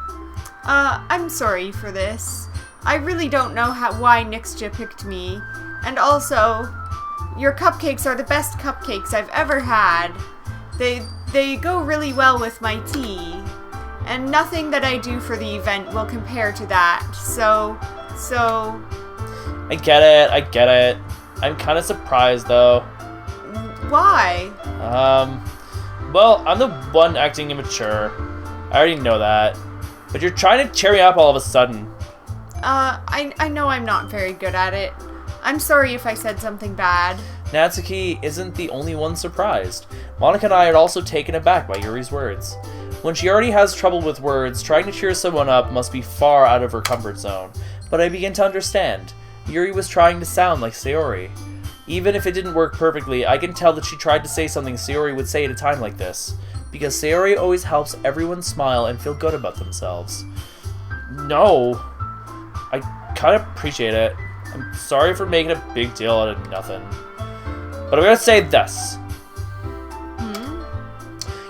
Speaker 2: I'm sorry for this. I really don't know why Nixja picked me. And also, your cupcakes are the best cupcakes I've ever had. They go really well with my tea. And nothing that I do for the event will compare to that. So...
Speaker 1: I get it. I'm kind of surprised, though.
Speaker 2: Why?
Speaker 1: Well, I'm the one acting immature. I already know that. But you're trying to cheer me up all of a sudden.
Speaker 2: I know I'm not very good at it. I'm sorry if I said something bad.
Speaker 1: Natsuki isn't the only one surprised. Monica and I are also taken aback by Yuri's words. When she already has trouble with words, trying to cheer someone up must be far out of her comfort zone. But I begin to understand. Yuri was trying to sound like Sayori. Even if it didn't work perfectly, I can tell that she tried to say something Sayori would say at a time like this. Because Sayori always helps everyone smile and feel good about themselves. No. I kind of appreciate it. I'm sorry for making a big deal out of nothing. But I'm gonna say this.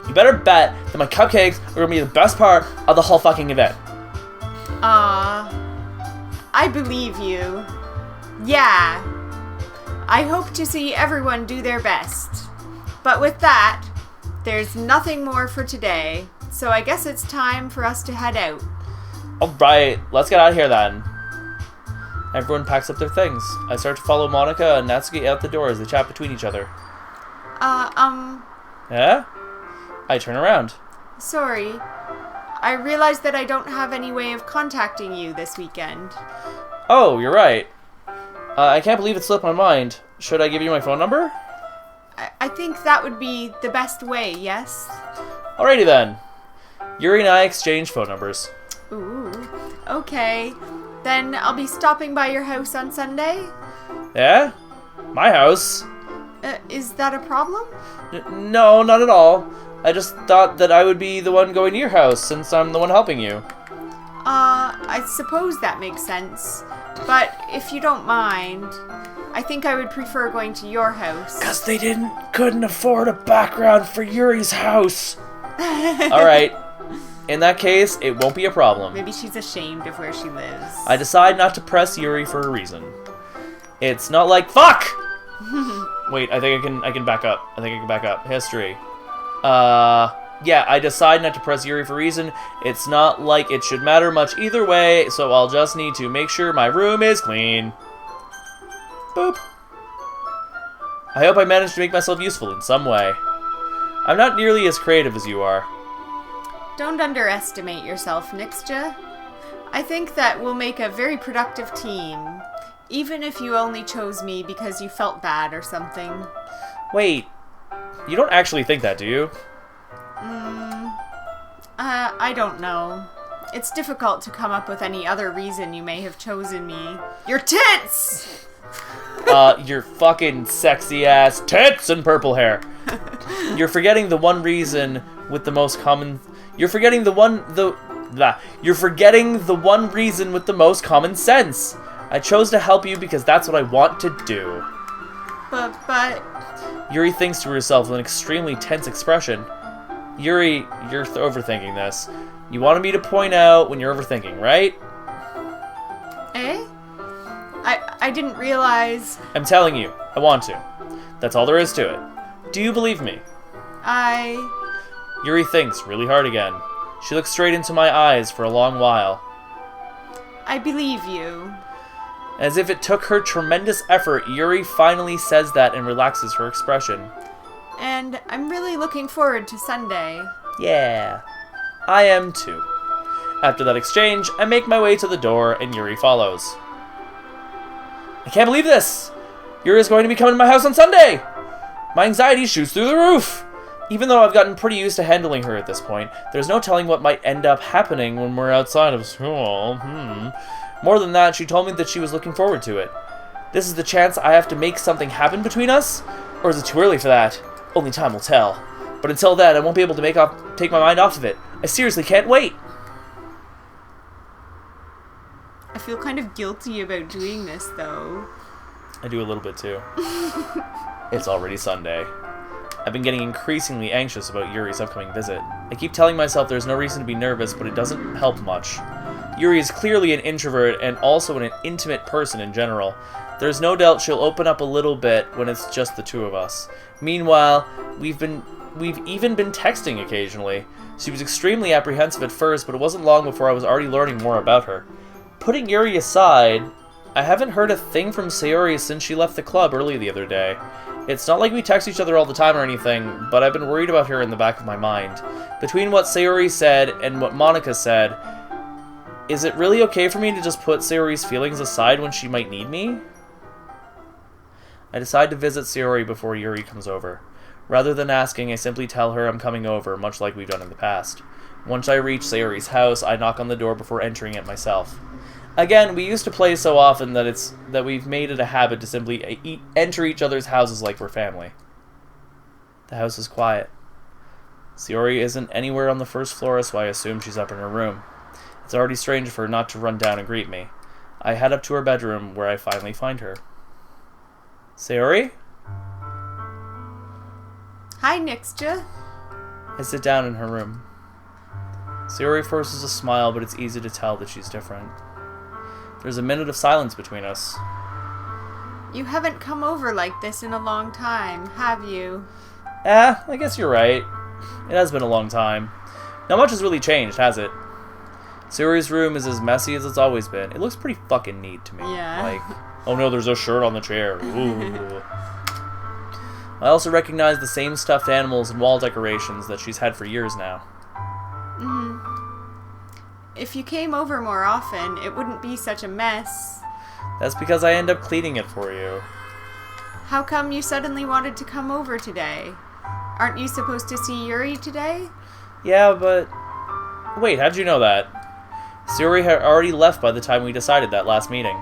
Speaker 1: You better bet that my cupcakes are gonna be the best part of the whole fucking event.
Speaker 2: I believe you. Yeah. I hope to see everyone do their best. But with that, there's nothing more for today, so I guess it's time for us to head out.
Speaker 1: Alright, let's get out of here then. Everyone packs up their things. I start to follow Monica and Natsuki out the door as they chat between each other. Yeah? I turn around.
Speaker 2: Sorry. I realized that I don't have any way of contacting you this weekend.
Speaker 1: Oh, you're right. I can't believe it slipped my mind. Should I give you my phone number?
Speaker 2: I think that would be the best way, yes?
Speaker 1: Alrighty then. Yuri and I exchange phone numbers.
Speaker 2: Ooh, okay. Then I'll be stopping by your house on Sunday?
Speaker 1: Yeah? My house?
Speaker 2: Is that a problem?
Speaker 1: No, not at all. I just thought that I would be the one going to your house since I'm the one helping you.
Speaker 2: I suppose that makes sense. But if you don't mind, I think I would prefer going to your house.
Speaker 1: 'Cause they couldn't afford a background for Yuri's house. Alright. In that case, it won't be a problem.
Speaker 2: Maybe she's ashamed of where she lives.
Speaker 1: I decide not to press Yuri for a reason. It's not like fuck! Wait, I think I can back up. History. Yeah, I decide not to press Yuri for a reason. It's not like it should matter much either way, so I'll just need to make sure my room is clean. Boop. I hope I managed to make myself useful in some way. I'm not nearly as creative as you are.
Speaker 2: Don't underestimate yourself, Nixja. I think that we'll make a very productive team, even if you only chose me because you felt bad or something.
Speaker 1: Wait, you don't actually think that, do you?
Speaker 2: I don't know. It's difficult to come up with any other reason you may have chosen me. Your tits!
Speaker 1: Your fucking sexy ass tits and purple hair. You're forgetting the one reason with the most common... You're forgetting the one reason with the most common sense. I chose to help you because that's what I want to do.
Speaker 2: But...
Speaker 1: Yuri thinks to herself with an extremely tense expression. Yuri, you're overthinking this. You wanted me to point out when you're overthinking, right?
Speaker 2: Eh? I didn't realize...
Speaker 1: I'm telling you, I want to. That's all there is to it. Do you believe me? Yuri thinks really hard again. She looks straight into my eyes for a long while.
Speaker 2: I believe you.
Speaker 1: As if it took her tremendous effort, Yuri finally says that and relaxes her expression.
Speaker 2: And I'm really looking forward to Sunday.
Speaker 1: Yeah, I am too. After that exchange, I make my way to the door and Yuri follows. I can't believe this! Yuri is going to be coming to my house on Sunday! My anxiety shoots through the roof! Even though I've gotten pretty used to handling her at this point, there's no telling what might end up happening when we're outside of school. More than that, she told me that she was looking forward to it. This is the chance I have to make something happen between us? Or is it too early for that? Only time will tell. But until then, I won't be able to take my mind off of it. I seriously can't wait!
Speaker 2: I feel kind of guilty about doing this, though.
Speaker 1: I do a little bit too. It's already Sunday. I've been getting increasingly anxious about Yuri's upcoming visit. I keep telling myself there's no reason to be nervous, but it doesn't help much. Yuri is clearly an introvert and also an intimate person in general. There's no doubt she'll open up a little bit when it's just the two of us. Meanwhile, we've even been texting occasionally. She was extremely apprehensive at first, but it wasn't long before I was already learning more about her. Putting Yuri aside, I haven't heard a thing from Sayori since she left the club early the other day. It's not like we text each other all the time or anything, but I've been worried about her in the back of my mind. Between what Sayori said and what Monika said, is it really okay for me to just put Sayori's feelings aside when she might need me? I decide to visit Sayori before Yuri comes over. Rather than asking, I simply tell her I'm coming over, much like we've done in the past. Once I reach Sayori's house, I knock on the door before entering it myself. Again, we used to play so often that we've made it a habit to simply enter each other's houses like we're family. The house is quiet. Sayori isn't anywhere on the first floor, so I assume she's up in her room. It's already strange for her not to run down and greet me. I head up to her bedroom, where I finally find her. Sayori?
Speaker 2: Hi, Nixja.
Speaker 1: I sit down in her room. Sayori forces a smile, but it's easy to tell that she's different. There's a minute of silence between us.
Speaker 2: You haven't come over like this in a long time, have you?
Speaker 1: I guess you're right. It has been a long time. Not much has really changed, has it? Sayori's room is as messy as it's always been. It looks pretty fucking neat to me.
Speaker 2: Yeah.
Speaker 1: Like, oh no, there's a shirt on the chair. Ooh. I also recognize the same stuffed animals and wall decorations that she's had for years now.
Speaker 2: If you came over more often, it wouldn't be such a mess.
Speaker 1: That's because I end up cleaning it for you.
Speaker 2: How come you suddenly wanted to come over today? Aren't you supposed to see Yuri today?
Speaker 1: Yeah, but... Wait, how'd you know that? Sayori had already left by the time we decided that last meeting.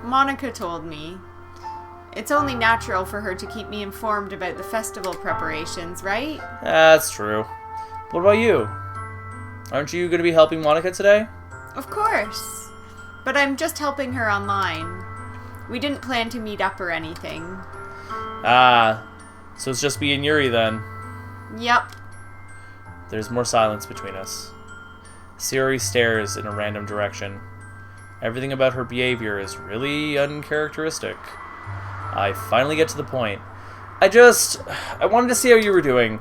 Speaker 2: Monika told me. It's only natural for her to keep me informed about the festival preparations, right?
Speaker 1: That's true. What about you? Aren't you going to be helping Monika today?
Speaker 2: Of course. But I'm just helping her online. We didn't plan to meet up or anything.
Speaker 1: Ah, so it's just me and Yuri then.
Speaker 2: Yep.
Speaker 1: There's more silence between us. Sayori stares in a random direction. Everything about her behavior is really uncharacteristic. I finally get to the point. I wanted to see how you were doing.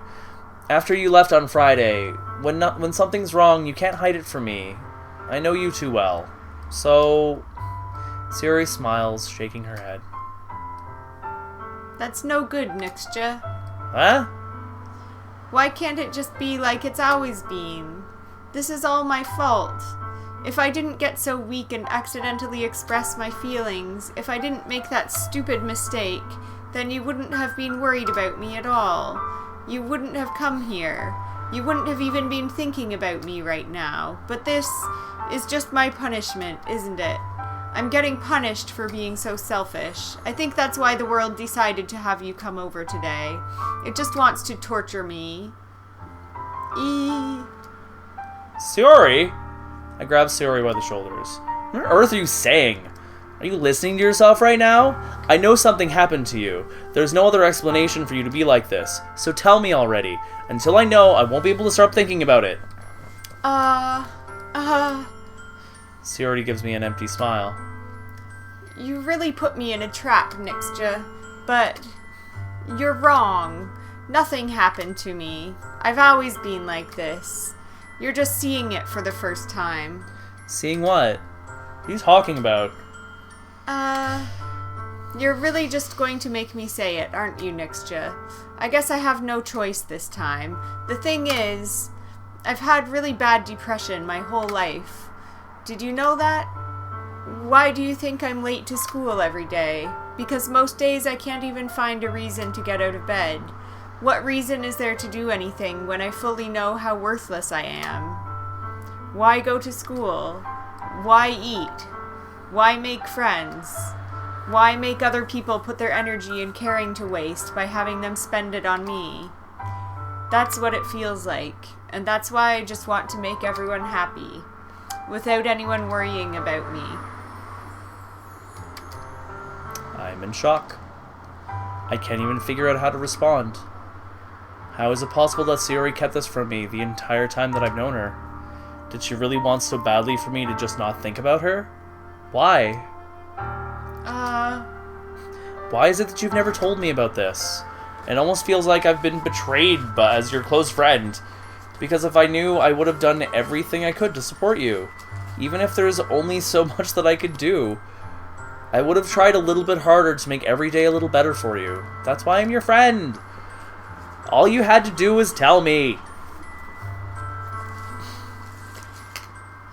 Speaker 1: After you left on Friday, when something's wrong, you can't hide it from me. I know you too well. So... Sayori smiles, shaking her head.
Speaker 2: That's no good, Nixja.
Speaker 1: Huh?
Speaker 2: Why can't it just be like it's always been? This is all my fault. If I didn't get so weak and accidentally express my feelings, if I didn't make that stupid mistake, then you wouldn't have been worried about me at all. You wouldn't have come here. You wouldn't have even been thinking about me right now. But this is just my punishment, isn't it? I'm getting punished for being so selfish. I think that's why the world decided to have you come over today. It just wants to torture me.
Speaker 1: Sayori? I grab Sayori by the shoulders. What on earth are you saying? Are you listening to yourself right now? I know something happened to you. There's no other explanation for you to be like this. So tell me already. Until I know, I won't be able to stop thinking about it. Sayori gives me an empty smile.
Speaker 2: You really put me in a trap, Nixja. But you're wrong. Nothing happened to me. I've always been like this. You're just seeing it for the first time.
Speaker 1: Seeing what? What are you talking about?
Speaker 2: You're really just going to make me say it, aren't you, Nixja? I guess I have no choice this time. The thing is, I've had really bad depression my whole life. Did you know that? Why do you think I'm late to school every day? Because most days I can't even find a reason to get out of bed. What reason is there to do anything when I fully know how worthless I am? Why go to school? Why eat? Why make friends? Why make other people put their energy and caring to waste by having them spend it on me? That's what it feels like, and that's why I just want to make everyone happy, without anyone worrying about me.
Speaker 1: I'm in shock. I can't even figure out how to respond. How is it possible that Sayori kept this from me the entire time that I've known her? Did she really want so badly for me to just not think about her? Why? Why is it that you've never told me about this? It almost feels like I've been betrayed as your close friend. Because if I knew, I would have done everything I could to support you. Even if there's only so much that I could do. I would have tried a little bit harder to make every day a little better for you. That's why I'm your friend. All you had to do was tell me.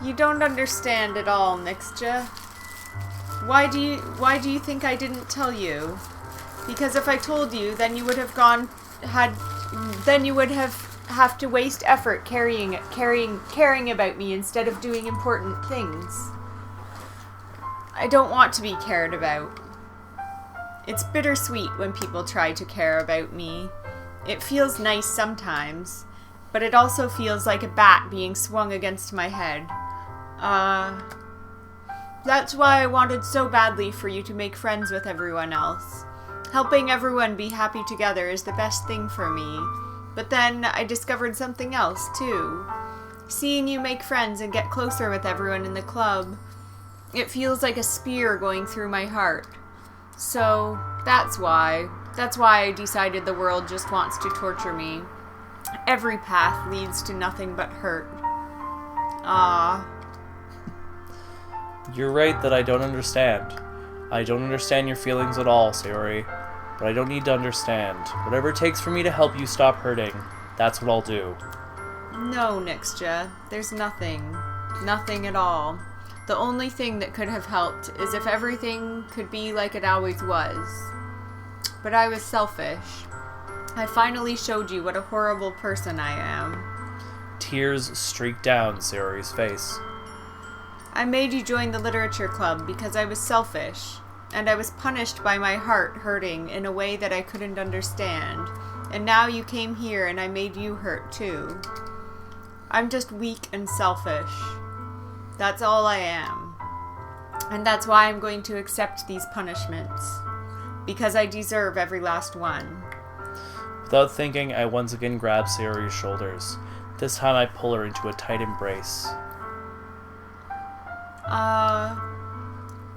Speaker 2: You don't understand at all, Nixja. Why do you think I didn't tell you? Because if I told you, then you would have have to waste effort caring about me instead of doing important things. I don't want to be cared about. It's bittersweet when people try to care about me. It feels nice sometimes, but it also feels like a bat being swung against my head. That's why I wanted so badly for you to make friends with everyone else. Helping everyone be happy together is the best thing for me. But then I discovered something else, too. Seeing you make friends and get closer with everyone in the club, it feels like a spear going through my heart. So, that's why I decided the world just wants to torture me. Every path leads to nothing but hurt.
Speaker 1: You're right that I don't understand. I don't understand your feelings at all, Sayori. But I don't need to understand. Whatever it takes for me to help you stop hurting, that's what I'll do.
Speaker 2: No, Nixja. There's nothing. Nothing at all. The only thing that could have helped is if everything could be like it always was. But I was selfish. I finally showed you what a horrible person I am.
Speaker 1: Tears streaked down Sayori's face.
Speaker 2: I made you join the literature club because I was selfish, and I was punished by my heart hurting in a way that I couldn't understand, and now you came here and I made you hurt too. I'm just weak and selfish. That's all I am. And that's why I'm going to accept these punishments, because I deserve every last one.
Speaker 1: Without thinking, I once again grab Sayori's shoulders. This time I pull her into a tight embrace.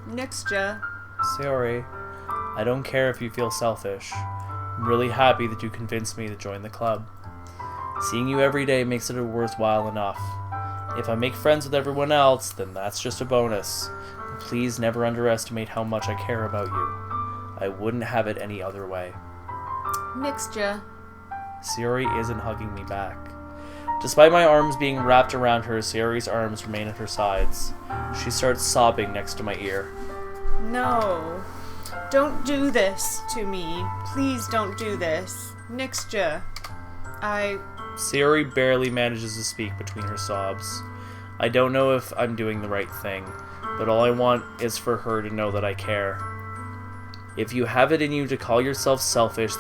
Speaker 2: Nixja.
Speaker 1: Sayori, I don't care if you feel selfish. I'm really happy that you convinced me to join the club. Seeing you every day makes it worthwhile enough. If I make friends with everyone else, then that's just a bonus. Please never underestimate how much I care about you. I wouldn't have it any other way.
Speaker 2: Nixja.
Speaker 1: Sayori isn't hugging me back. Despite my arms being wrapped around her, Sayori's arms remain at her sides. She starts sobbing next to my ear.
Speaker 2: No. Don't do this to me. Please don't do this. Nixja.
Speaker 1: Sayori barely manages to speak between her sobs. I don't know if I'm doing the right thing, but all I want is for her to know that I care. If you have it in you to call yourself selfish,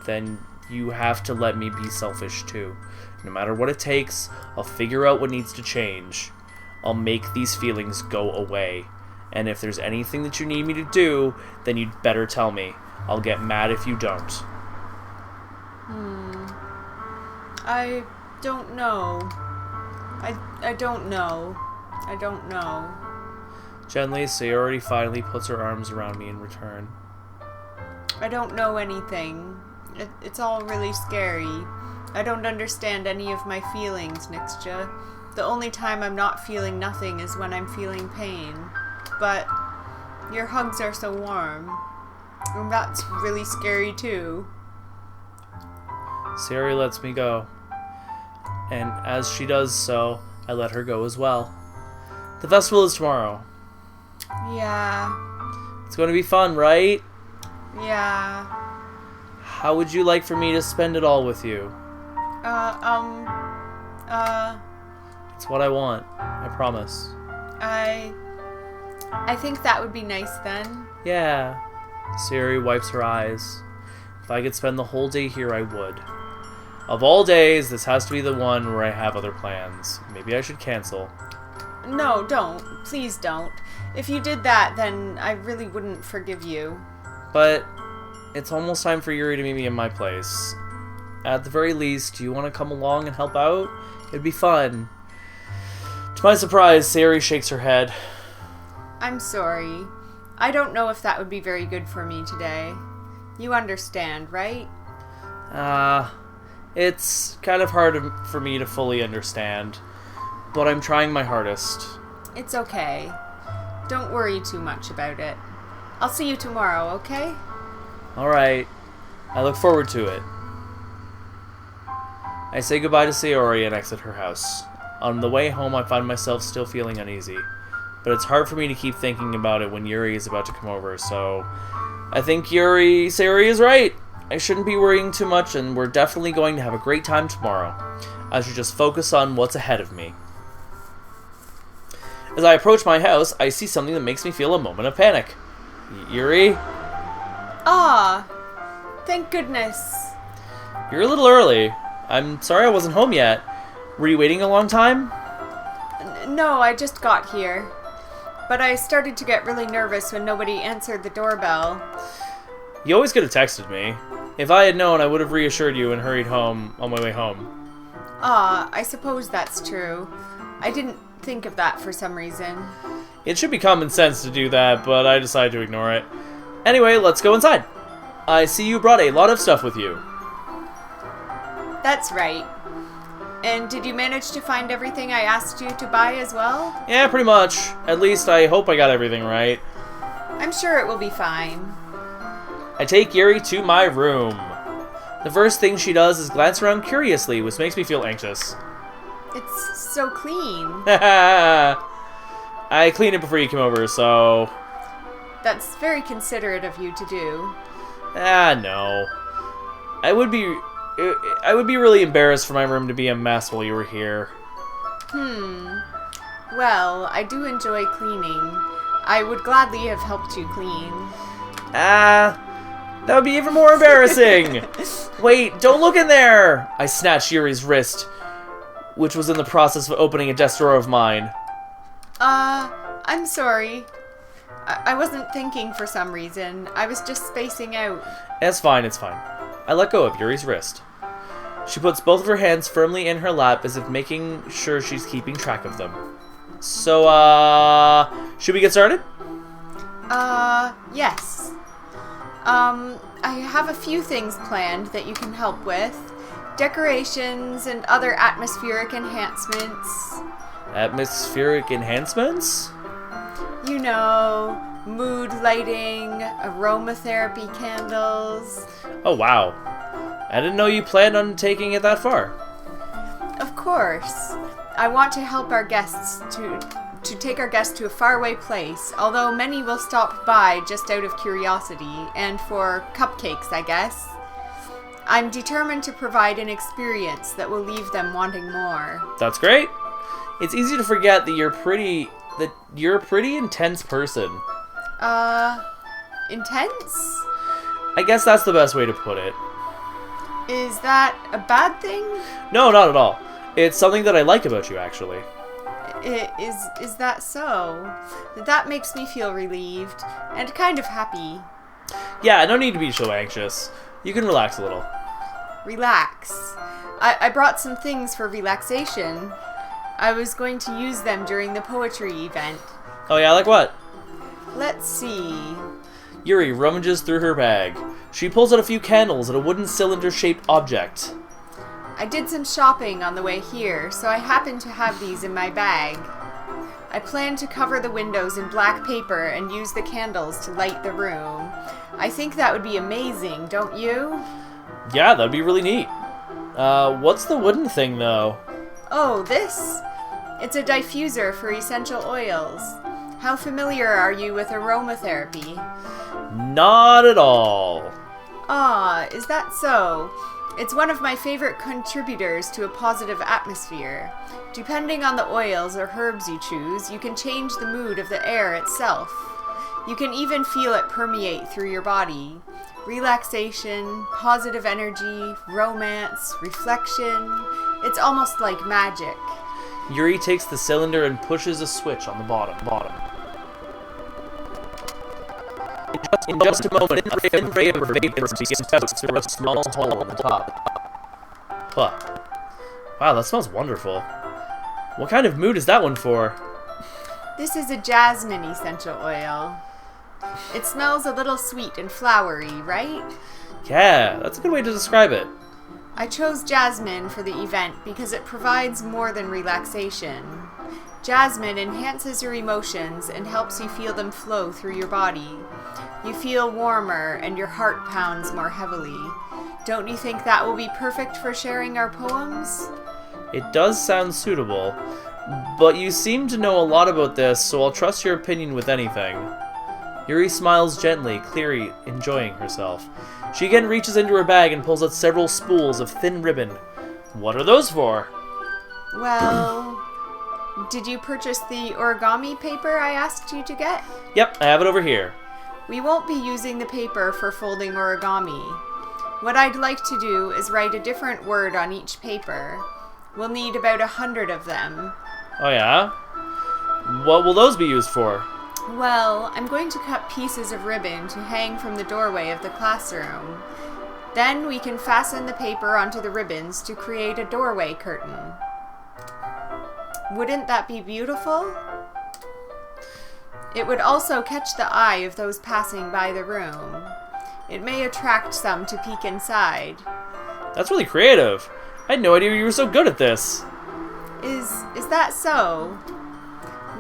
Speaker 1: then you have to let me be selfish too. No matter what it takes, I'll figure out what needs to change. I'll make these feelings go away. And if there's anything that you need me to do, then you'd better tell me. I'll get mad if you don't.
Speaker 2: I don't know. I don't know. I don't know.
Speaker 1: Gently, Sayori finally puts her arms around me in return.
Speaker 2: I don't know anything. It's all really scary. I don't understand any of my feelings, Nixja. The only time I'm not feeling nothing is when I'm feeling pain. But your hugs are so warm. And that's really scary too.
Speaker 1: Sayori lets me go. And as she does so, I let her go as well. The festival is tomorrow.
Speaker 2: Yeah.
Speaker 1: It's going to be fun, right?
Speaker 2: Yeah.
Speaker 1: How would you like for me to spend it all with you? It's what I want. I promise.
Speaker 2: I think that would be nice then.
Speaker 1: Yeah. Sayori wipes her eyes. If I could spend the whole day here, I would. Of all days, this has to be the one where I have other plans. Maybe I should cancel.
Speaker 2: No, don't. Please don't. If you did that, then I really wouldn't forgive you.
Speaker 1: But it's almost time for Yuri to meet me in my place. At the very least, do you want to come along and help out? It'd be fun. To my surprise, Sayori shakes her head.
Speaker 2: I'm sorry. I don't know if that would be very good for me today. You understand, right?
Speaker 1: It's kind of hard for me to fully understand, but I'm trying my hardest.
Speaker 2: It's okay. Don't worry too much about it. I'll see you tomorrow, okay?
Speaker 1: Alright. I look forward to it. I say goodbye to Sayori and exit her house. On the way home, I find myself still feeling uneasy, but it's hard for me to keep thinking about it when Yuri is about to come over, so I think Sayori is right. I shouldn't be worrying too much, and we're definitely going to have a great time tomorrow. I should just focus on what's ahead of me. As I approach my house, I see something that makes me feel a moment of panic. Yuri?
Speaker 2: Ah, thank goodness.
Speaker 1: You're a little early. I'm sorry I wasn't home yet. Were you waiting a long time?
Speaker 2: No, I just got here. But I started to get really nervous when nobody answered the doorbell.
Speaker 1: You always could have texted me. If I had known, I would have reassured you and hurried home on my way home.
Speaker 2: Ah, I suppose that's true. I didn't think of that for some reason.
Speaker 1: It should be common sense to do that, but I decided to ignore it. Anyway, let's go inside. I see you brought a lot of stuff with you.
Speaker 2: That's right. And did you manage to find everything I asked you to buy as well?
Speaker 1: Yeah, pretty much. At least I hope I got everything right.
Speaker 2: I'm sure it will be fine.
Speaker 1: I take Yuri to my room. The first thing she does is glance around curiously, which makes me feel anxious.
Speaker 2: It's so clean.
Speaker 1: I cleaned it before you came over, so...
Speaker 2: That's very considerate of you to do.
Speaker 1: No. I would be really embarrassed for my room to be a mess while you were here.
Speaker 2: Well, I do enjoy cleaning. I would gladly have helped you clean.
Speaker 1: That would be even more embarrassing. Wait, don't look in there! I snatched Yuri's wrist, which was in the process of opening a desk drawer of mine.
Speaker 2: I'm sorry. I wasn't thinking for some reason. I was just spacing out.
Speaker 1: It's fine. I let go of Yuri's wrist. She puts both of her hands firmly in her lap as if making sure she's keeping track of them. So, should we get started?
Speaker 2: Yes. I have a few things planned that you can help with. Decorations and other atmospheric enhancements.
Speaker 1: Atmospheric enhancements?
Speaker 2: You know, mood lighting, aromatherapy candles.
Speaker 1: Oh, wow. I didn't know you planned on taking it that far.
Speaker 2: Of course. I want to help our guests to take our guests to a faraway place, although many will stop by just out of curiosity, and for cupcakes, I guess. I'm determined to provide an experience that will leave them wanting more.
Speaker 1: That's great. It's easy to forget that you're a pretty intense person.
Speaker 2: Intense?
Speaker 1: I guess that's the best way to put it.
Speaker 2: Is that a bad thing?
Speaker 1: No, not at all. It's something that I like about you, actually.
Speaker 2: Is that so? That makes me feel relieved and kind of happy.
Speaker 1: Yeah, no need to be so anxious. You can relax a little.
Speaker 2: Relax. I brought some things for relaxation. I was going to use them during the poetry event.
Speaker 1: Oh yeah, like what?
Speaker 2: Let's see.
Speaker 1: Yuri rummages through her bag. She pulls out a few candles and a wooden cylinder-shaped object.
Speaker 2: I did some shopping on the way here, so I happen to have these in my bag. I plan to cover the windows in black paper and use the candles to light the room. I think that would be amazing, don't you?
Speaker 1: Yeah, that'd be really neat. What's the wooden thing, though?
Speaker 2: Oh, this? It's a diffuser for essential oils. How familiar are you with aromatherapy?
Speaker 1: Not at all.
Speaker 2: Ah, is that so? It's one of my favorite contributors to a positive atmosphere. Depending on the oils or herbs you choose, you can change the mood of the air itself. You can even feel it permeate through your body. Relaxation, positive energy, romance, reflection. It's almost like magic.
Speaker 1: Yuri takes the cylinder and pushes a switch on the bottom. In just a moment, a thin ray of vapor begins to out through a small hole on the top. Huh. Wow, that smells wonderful. What kind of mood is that one for?
Speaker 2: This is a jasmine essential oil. It smells a little sweet and flowery, right?
Speaker 1: Yeah, that's a good way to describe it.
Speaker 2: I chose jasmine for the event because it provides more than relaxation. Jasmine enhances your emotions and helps you feel them flow through your body. You feel warmer and your heart pounds more heavily. Don't you think that will be perfect for sharing our poems?
Speaker 1: It does sound suitable, but you seem to know a lot about this, so I'll trust your opinion with anything. Yuri smiles gently, clearly enjoying herself. She again reaches into her bag and pulls out several spools of thin ribbon. What are those for?
Speaker 2: Well, did you purchase the origami paper I asked you to get?
Speaker 1: Yep, I have it over here.
Speaker 2: We won't be using the paper for folding origami. What I'd like to do is write a different word on each paper. We'll need about 100 of them.
Speaker 1: Oh yeah? What will those be used for?
Speaker 2: Well, I'm going to cut pieces of ribbon to hang from the doorway of the classroom. Then we can fasten the paper onto the ribbons to create a doorway curtain. Wouldn't that be beautiful? It would also catch the eye of those passing by the room. It may attract some to peek inside.
Speaker 1: That's really creative. I had no idea you were so good at this.
Speaker 2: Is that so?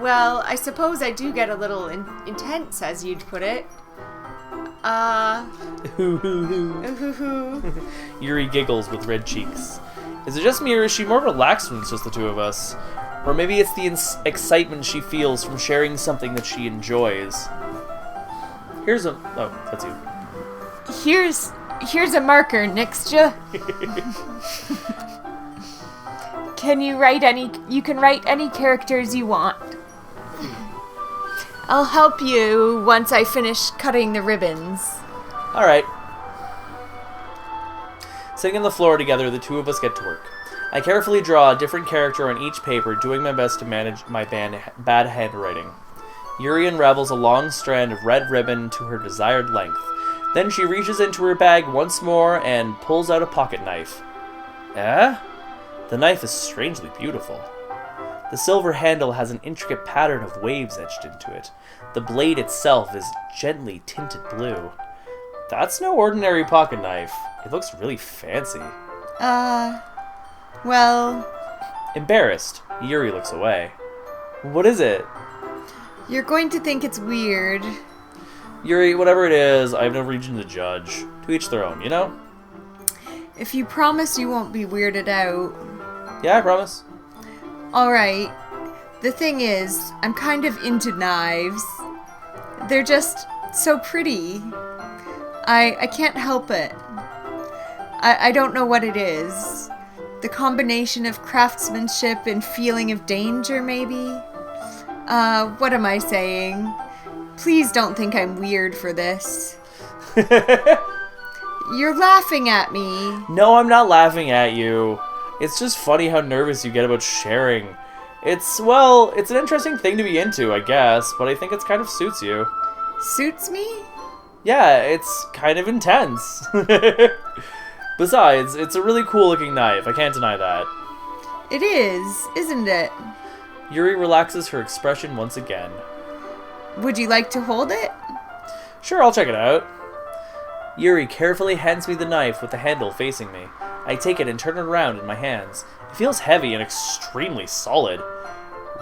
Speaker 2: Well, I suppose I do get a little intense, as you'd put it.
Speaker 1: Yuri giggles with red cheeks. Is it just me, or is she more relaxed when it's just the two of us? Or maybe it's the excitement she feels from sharing something that she enjoys. Here's a... Oh, that's you.
Speaker 3: Here's a marker, Nixja. You can write any characters you want. I'll help you once I finish cutting the ribbons.
Speaker 1: Alright. Sitting on the floor together, the two of us get to work. I carefully draw a different character on each paper, doing my best to manage my bad handwriting. Yuri unravels a long strand of red ribbon to her desired length. Then she reaches into her bag once more and pulls out a pocket knife. Eh? The knife is strangely beautiful. The silver handle has an intricate pattern of waves etched into it. The blade itself is gently tinted blue. That's no ordinary pocket knife. It looks really fancy.
Speaker 3: Well...
Speaker 1: Embarrassed, Yuri looks away. What is it?
Speaker 3: You're going to think it's weird.
Speaker 1: Yuri, whatever it is, I have no reason to judge. To each their own, you know?
Speaker 3: If you promise you won't be weirded out...
Speaker 1: Yeah, I promise.
Speaker 3: Alright. The thing is, I'm kind of into knives. They're just so pretty. I can't help it. I don't know what it is. The combination of craftsmanship and feeling of danger, maybe? What am I saying? Please don't think I'm weird for this. You're laughing at me.
Speaker 1: No, I'm not laughing at you. It's just funny how nervous you get about sharing. It's an interesting thing to be into, I guess, but I think it kind of suits you.
Speaker 3: Suits me?
Speaker 1: Yeah, it's kind of intense. Besides, it's a really cool looking knife, I can't deny that.
Speaker 3: It is, isn't it?
Speaker 1: Yuri relaxes her expression once again.
Speaker 3: Would you like to hold it?
Speaker 1: Sure, I'll check it out. Yuri carefully hands me the knife with the handle facing me. I take it and turn it around in my hands. It feels heavy and extremely solid.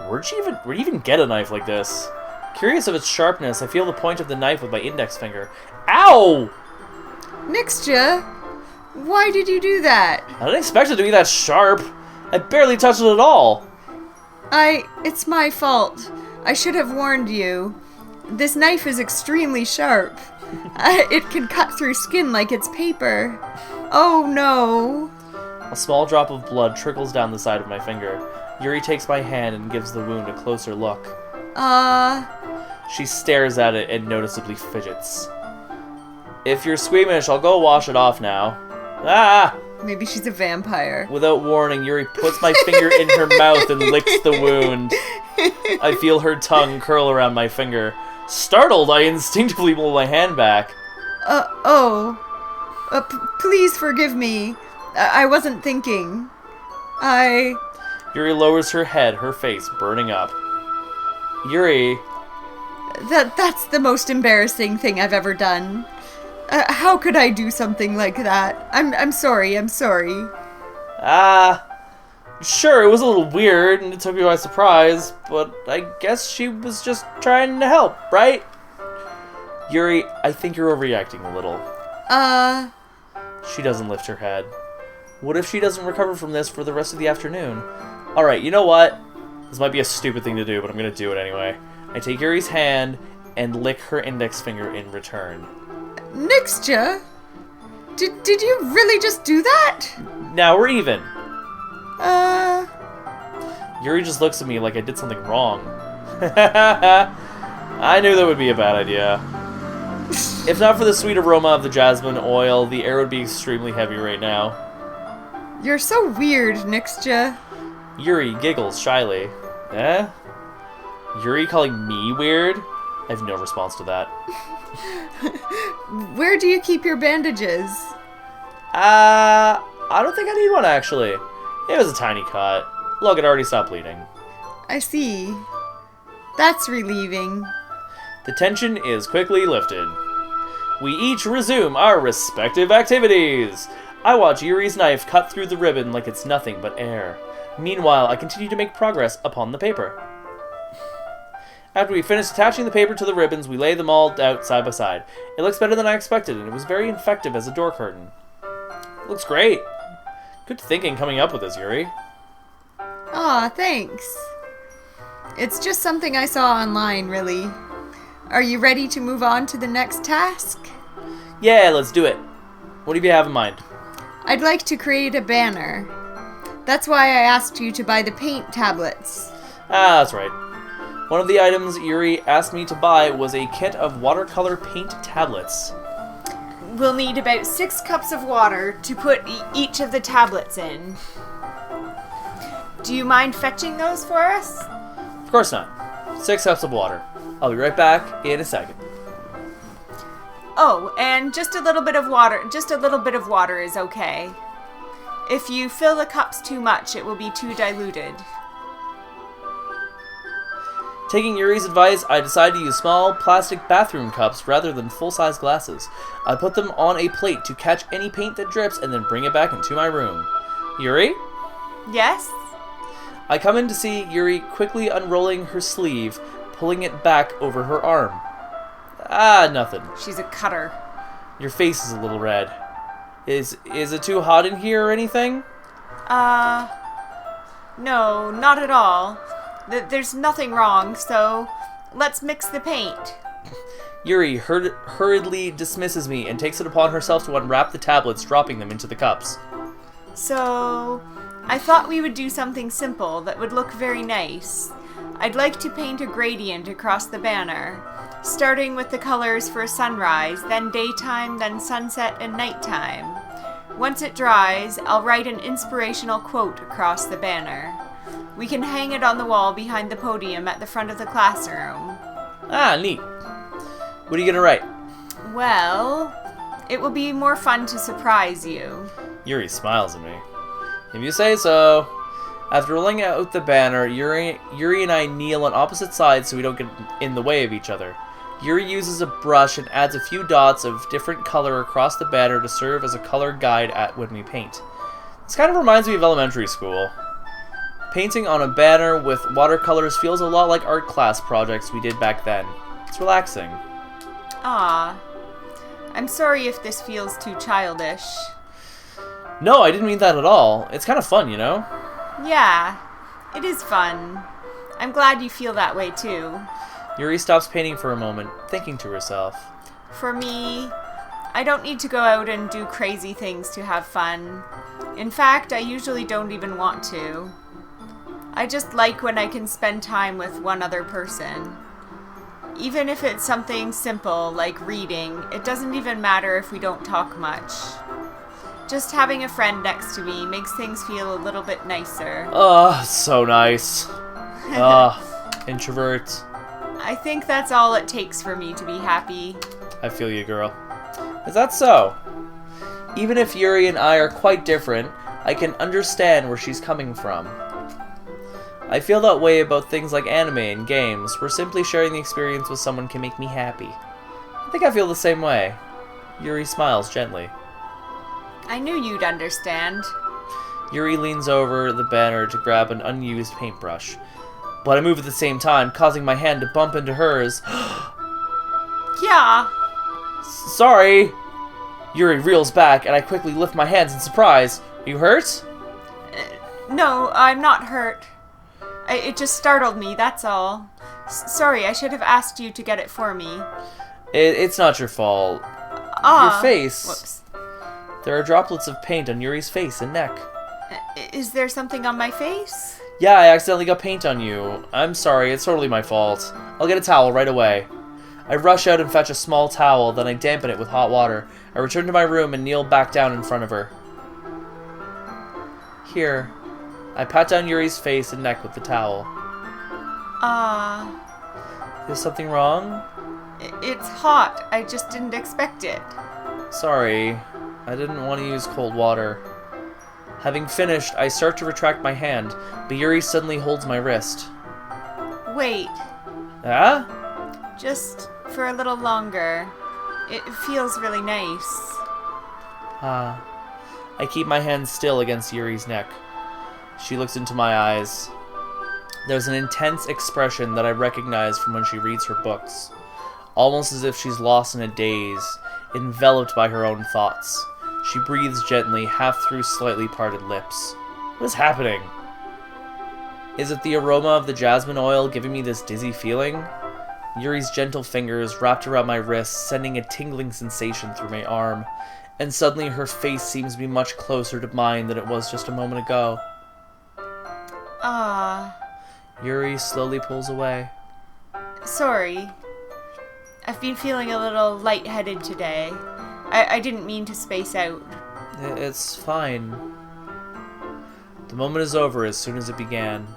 Speaker 1: Where'd you even get a knife like this? Curious of its sharpness, I feel the point of the knife with my index finger. Ow!
Speaker 3: Nixja, why did you do that?
Speaker 1: I didn't expect it to be that sharp. I barely touched it at all.
Speaker 3: It's my fault. I should have warned you. This knife is extremely sharp. It can cut through skin like it's paper. Oh no.
Speaker 1: A small drop of blood trickles down the side of my finger. Yuri takes my hand and gives the wound a closer look. She stares at it and noticeably fidgets. If you're squeamish, I'll go wash it off now. Ah!
Speaker 3: Maybe she's a vampire.
Speaker 1: Without warning, Yuri puts my finger in her mouth and licks the wound. I feel her tongue curl around my finger. Startled, I instinctively pull my hand back.
Speaker 3: Please forgive me. I wasn't thinking.
Speaker 1: Yuri lowers her head, her face burning up. Yuri...
Speaker 3: That's the most embarrassing thing I've ever done. How could I do something like that? I'm sorry.
Speaker 1: Sure, it was a little weird and it took me by surprise, but I guess she was just trying to help, right? Yuri, I think you're overreacting a little. She doesn't lift her head. What if she doesn't recover from this for the rest of the afternoon? Alright, you know what? This might be a stupid thing to do, but I'm gonna do it anyway. I take Yuri's hand and lick her index finger in return.
Speaker 3: Nixja? Did you really just do that?
Speaker 1: Now we're even. Yuri just looks at me like I did something wrong. I knew that would be a bad idea. If not for the sweet aroma of the jasmine oil, the air would be extremely heavy right now.
Speaker 3: You're so weird, Nixja.
Speaker 1: Yuri giggles shyly. Eh? Yuri calling me weird? I have no response to that.
Speaker 3: Where do you keep your bandages?
Speaker 1: I don't think I need one, actually. It was a tiny cut. Look, it already stopped bleeding.
Speaker 3: I see. That's relieving.
Speaker 1: The tension is quickly lifted. We each resume our respective activities. I watch Yuri's knife cut through the ribbon like it's nothing but air. Meanwhile, I continue to make progress upon the paper. After we finish attaching the paper to the ribbons, we lay them all out side by side. It looks better than I expected, and it was very effective as a door curtain. Looks great. Good thinking coming up with this, Yuri.
Speaker 3: Aw, thanks. It's just something I saw online, really. Are you ready to move on to the next task?
Speaker 1: Yeah, let's do it. What do you have in mind?
Speaker 3: I'd like to create a banner. That's why I asked you to buy the paint tablets.
Speaker 1: That's right. One of the items Yuri asked me to buy was a kit of watercolor paint tablets.
Speaker 2: We'll need about 6 cups of water to put each of the tablets in. Do you mind fetching those for us?
Speaker 1: Of course not. 6 cups of water. I'll be right back in a second.
Speaker 2: Oh, and just a little bit of water. Just a little bit of water is okay. If you fill the cups too much, it will be too diluted.
Speaker 1: Taking Yuri's advice, I decided to use small plastic bathroom cups rather than full-size glasses. I put them on a plate to catch any paint that drips and then bring it back into my room. Yuri?
Speaker 2: Yes?
Speaker 1: I come in to see Yuri quickly unrolling her sleeve, pulling it back over her arm. Nothing.
Speaker 2: She's a cutter.
Speaker 1: Your face is a little red. Is it too hot in here or anything?
Speaker 2: No, not at all. There's nothing wrong, so let's mix the paint.
Speaker 1: Yuri hurriedly dismisses me and takes it upon herself to unwrap the tablets, dropping them into the cups.
Speaker 2: So, I thought we would do something simple that would look very nice. I'd like to paint a gradient across the banner, starting with the colors for sunrise, then daytime, then sunset and nighttime. Once it dries, I'll write an inspirational quote across the banner. We can hang it on the wall behind the podium at the front of the classroom.
Speaker 1: Neat. What are you gonna write?
Speaker 2: Well, it will be more fun to surprise you.
Speaker 1: Yuri smiles at me. If you say so. After rolling out the banner, Yuri and I kneel on opposite sides so we don't get in the way of each other. Yuri uses a brush and adds a few dots of different color across the banner to serve as a color guide when we paint. This kind of reminds me of elementary school. Painting on a banner with watercolors feels a lot like art class projects we did back then. It's relaxing.
Speaker 2: I'm sorry if this feels too childish.
Speaker 1: No, I didn't mean that at all. It's kind of fun, you know?
Speaker 2: Yeah, it is fun. I'm glad you feel that way too.
Speaker 1: Yuri stops painting for a moment, thinking to herself.
Speaker 2: For me, I don't need to go out and do crazy things to have fun. In fact, I usually don't even want to. I just like when I can spend time with one other person. Even if it's something simple like reading, it doesn't even matter if we don't talk much. Just having a friend next to me makes things feel a little bit nicer.
Speaker 1: So nice. Introvert.
Speaker 2: I think that's all it takes for me to be happy.
Speaker 1: I feel you, girl. Is that so? Even if Yuri and I are quite different, I can understand where she's coming from. I feel that way about things like anime and games, where simply sharing the experience with someone can make me happy. I think I feel the same way. Yuri smiles gently.
Speaker 3: I knew you'd understand.
Speaker 1: Yuri leans over the banner to grab an unused paintbrush, but I move at the same time, causing my hand to bump into hers.
Speaker 3: Yeah.
Speaker 1: Sorry! Yuri reels back, and I quickly lift my hands in surprise. Are you hurt?
Speaker 3: No, I'm not hurt. It just startled me, that's all. Sorry, I should have asked you to get it for me.
Speaker 1: It's not your fault. Your face.
Speaker 3: Whoops.
Speaker 1: There are droplets of paint on Yuri's face and neck.
Speaker 3: Is there something on my face?
Speaker 1: Yeah, I accidentally got paint on you. I'm sorry, it's totally my fault. I'll get a towel right away. I rush out and fetch a small towel, then I dampen it with hot water. I return to my room and kneel back down in front of her. Here. I pat down Yuri's face and neck with the towel. Is something wrong?
Speaker 3: It's hot. I just didn't expect it.
Speaker 1: Sorry. I didn't want to use cold water. Having finished, I start to retract my hand, but Yuri suddenly holds my wrist.
Speaker 3: Wait.
Speaker 1: Ah?
Speaker 3: Just for a little longer. It feels really nice.
Speaker 1: I keep my hand still against Yuri's neck. She looks into my eyes. There's an intense expression that I recognize from when she reads her books. Almost as if she's lost in a daze, enveloped by her own thoughts. She breathes gently, half through slightly parted lips. What is happening? Is it the aroma of the jasmine oil giving me this dizzy feeling? Yuri's gentle fingers wrapped around my wrist, sending a tingling sensation through my arm, and suddenly her face seems to be much closer to mine than it was just a moment ago. Yuri slowly pulls away.
Speaker 3: Sorry. I've been feeling a little lightheaded today. I didn't mean to space out.
Speaker 1: It's fine. The moment is over as soon as it began.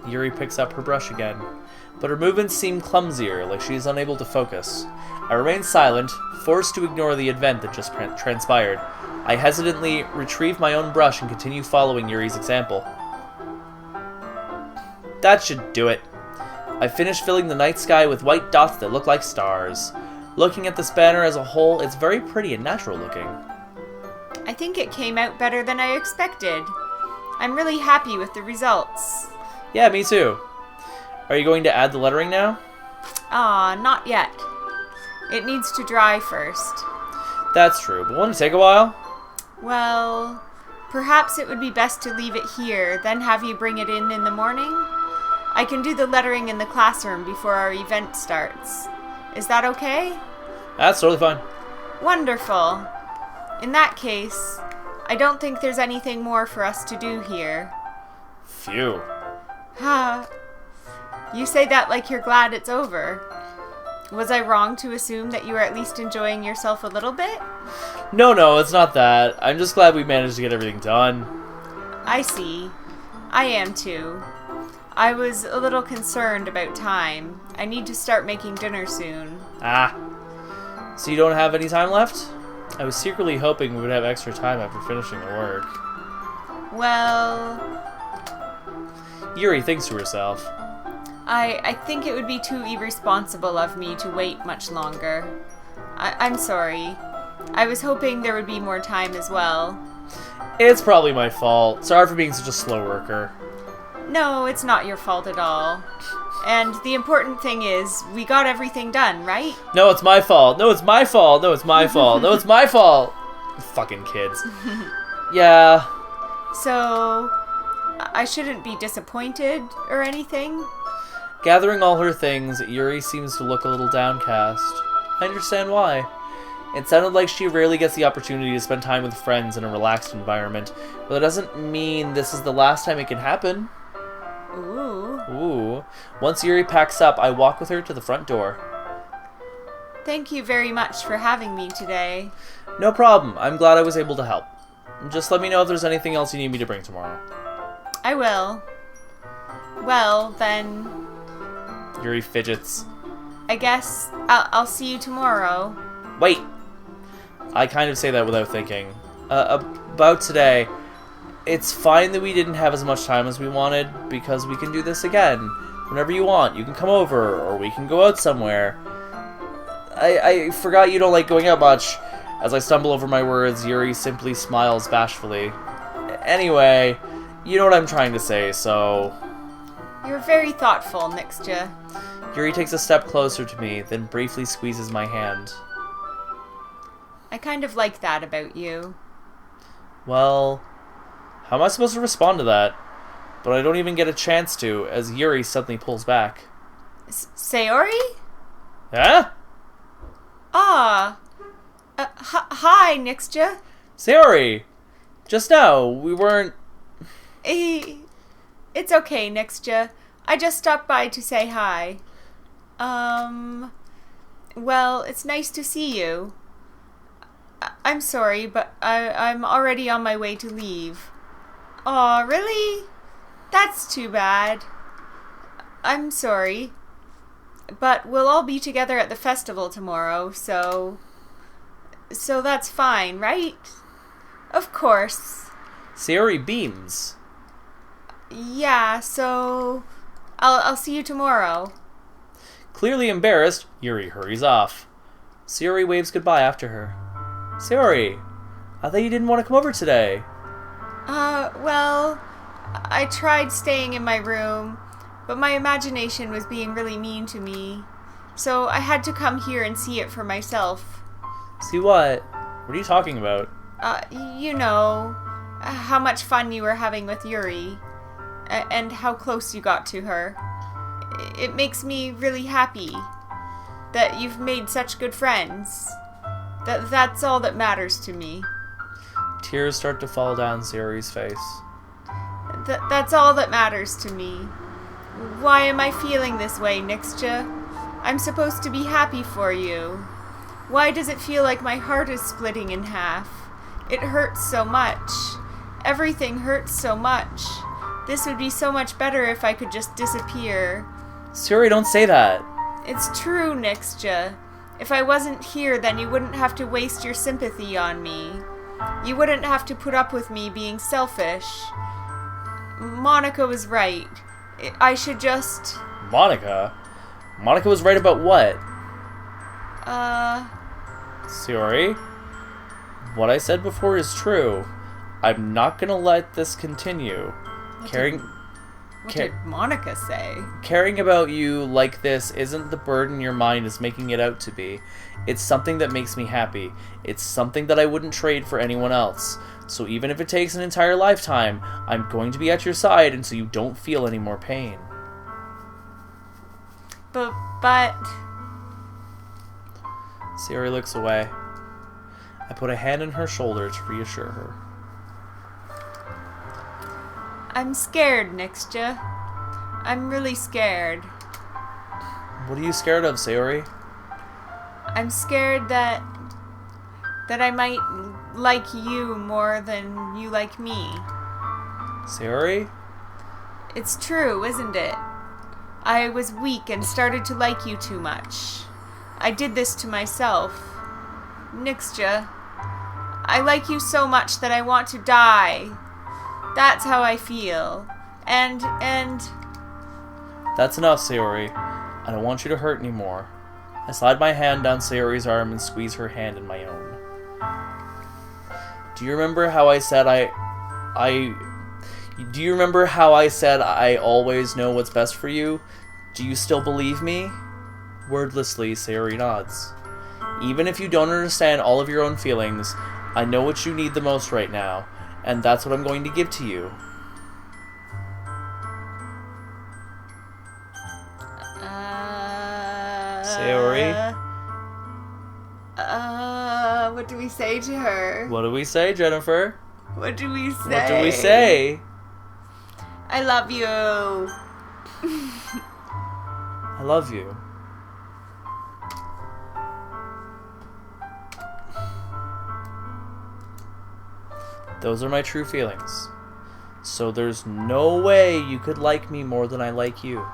Speaker 1: Yuri picks up her brush again, but her movements seem clumsier, like she is unable to focus. I remain silent, forced to ignore the event that just transpired. I hesitantly retrieve my own brush and continue following Yuri's example. That should do it. I finished filling the night sky with white dots that look like stars. Looking at this banner as a whole, it's very pretty and natural looking.
Speaker 3: I think it came out better than I expected. I'm really happy with the results.
Speaker 1: Yeah, me too. Are you going to add the lettering now?
Speaker 3: Not yet. It needs to dry first.
Speaker 1: That's true, but won't it take a while?
Speaker 3: Well, perhaps it would be best to leave it here, then have you bring it in the morning? I can do the lettering in the classroom before our event starts. Is that okay?
Speaker 1: That's totally fine.
Speaker 3: Wonderful. In that case, I don't think there's anything more for us to do here.
Speaker 1: Phew.
Speaker 3: You say that like you're glad it's over. Was I wrong to assume that you were at least enjoying yourself a little bit?
Speaker 1: No, it's not that. I'm just glad we managed to get everything done.
Speaker 3: I see. I am too. I was a little concerned about time. I need to start making dinner soon.
Speaker 1: So you don't have any time left? I was secretly hoping we would have extra time after finishing the work.
Speaker 3: Well,
Speaker 1: Yuri thinks to herself.
Speaker 3: I think it would be too irresponsible of me to wait much longer. I'm sorry. I was hoping there would be more time as well.
Speaker 1: It's probably my fault. Sorry for being such a slow worker.
Speaker 3: No, it's not your fault at all. And the important thing is, we got everything done, right?
Speaker 1: No, it's my fault. No, it's my fault. No, it's my fault. No, it's my fault. You fucking kids. Yeah.
Speaker 3: So, I shouldn't be disappointed or anything?
Speaker 1: Gathering all her things, Yuri seems to look a little downcast. I understand why. It sounded like she rarely gets the opportunity to spend time with friends in a relaxed environment, but that doesn't mean this is the last time it can happen. Ooh. Once Yuri packs up, I walk with her to the front door.
Speaker 3: Thank you very much for having me today.
Speaker 1: No problem. I'm glad I was able to help. Just let me know if there's anything else you need me to bring tomorrow.
Speaker 3: I will. Well, then,
Speaker 1: Yuri fidgets.
Speaker 3: I guess I'll see you tomorrow.
Speaker 1: Wait! I kind of say that without thinking. About today. It's fine that we didn't have as much time as we wanted, because we can do this again. Whenever you want, you can come over, or we can go out somewhere. I forgot you don't like going out much. As I stumble over my words, Yuri simply smiles bashfully. Anyway, you know what I'm trying to say, so...
Speaker 3: You're very thoughtful, Nixja.
Speaker 1: Yuri takes a step closer to me, then briefly squeezes my hand.
Speaker 3: I kind of like that about you.
Speaker 1: Well, how am I supposed to respond to that? But I don't even get a chance to, as Yuri suddenly pulls back.
Speaker 3: Sayori?
Speaker 1: Huh?
Speaker 3: Ah. Hi, Nixja.
Speaker 1: Sayori! Just now, we weren't...
Speaker 3: It's okay, Nixja. I just stopped by to say hi. Well, it's nice to see you. I'm sorry, but I'm already on my way to leave. Aw, really? That's too bad. I'm sorry. But we'll all be together at the festival tomorrow, so that's fine, right? Of course.
Speaker 1: Sayori beams.
Speaker 3: Yeah, so I'll see you tomorrow.
Speaker 1: Clearly embarrassed, Yuri hurries off. Sayori waves goodbye after her. Sayori, I thought you didn't want to come over today.
Speaker 3: Well, I tried staying in my room, but my imagination was being really mean to me. So I had to come here and see it for myself.
Speaker 1: See what? What are you talking about?
Speaker 3: You know, how much fun you were having with Yuri, and how close you got to her. It makes me really happy that you've made such good friends. That's all that matters to me.
Speaker 1: Tears start to fall down Sayori's face.
Speaker 3: That's all that matters to me. Why am I feeling this way, Nixja? I'm supposed to be happy for you. Why does it feel like my heart is splitting in half? It hurts so much. Everything hurts so much. This would be so much better if I could just disappear.
Speaker 1: Sayori, don't say that.
Speaker 3: It's true, Nixja. If I wasn't here, then you wouldn't have to waste your sympathy on me. You wouldn't have to put up with me being selfish. Monica was right. I should just...
Speaker 1: Monica? Monica was right about what? Sayori? What I said before is true. I'm not gonna let this continue.
Speaker 3: What did Monica say?
Speaker 1: Caring about you like this isn't the burden your mind is making it out to be. It's something that makes me happy. It's something that I wouldn't trade for anyone else. So even if it takes an entire lifetime, I'm going to be at your side until you don't feel any more pain.
Speaker 3: But...
Speaker 1: Sayori looks away. I put a hand on her shoulder to reassure her.
Speaker 3: I'm scared, Nixja. I'm really scared.
Speaker 1: What are you scared of, Sayori?
Speaker 3: I'm scared that I might like you more than you like me.
Speaker 1: Sayori?
Speaker 3: It's true, isn't it? I was weak and started to like you too much. I did this to myself. Nixja, I like you so much that I want to die. That's how I feel. And...
Speaker 1: That's enough, Sayori. I don't want you to hurt anymore. I slide my hand down Sayori's arm and squeeze her hand in my own. Do you remember how I said Do you remember how I said I always know what's best for you? Do you still believe me? Wordlessly, Sayori nods. Even if you don't understand all of your own feelings, I know what you need the most right now, and that's what I'm going to give to you. Sayori?
Speaker 2: What do we say to her?
Speaker 1: What do we say, Jennifer?
Speaker 2: What do we say?
Speaker 1: What do we say?
Speaker 2: I love you.
Speaker 1: I love you. Those are my true feelings. So there's no way you could like me more than I like you.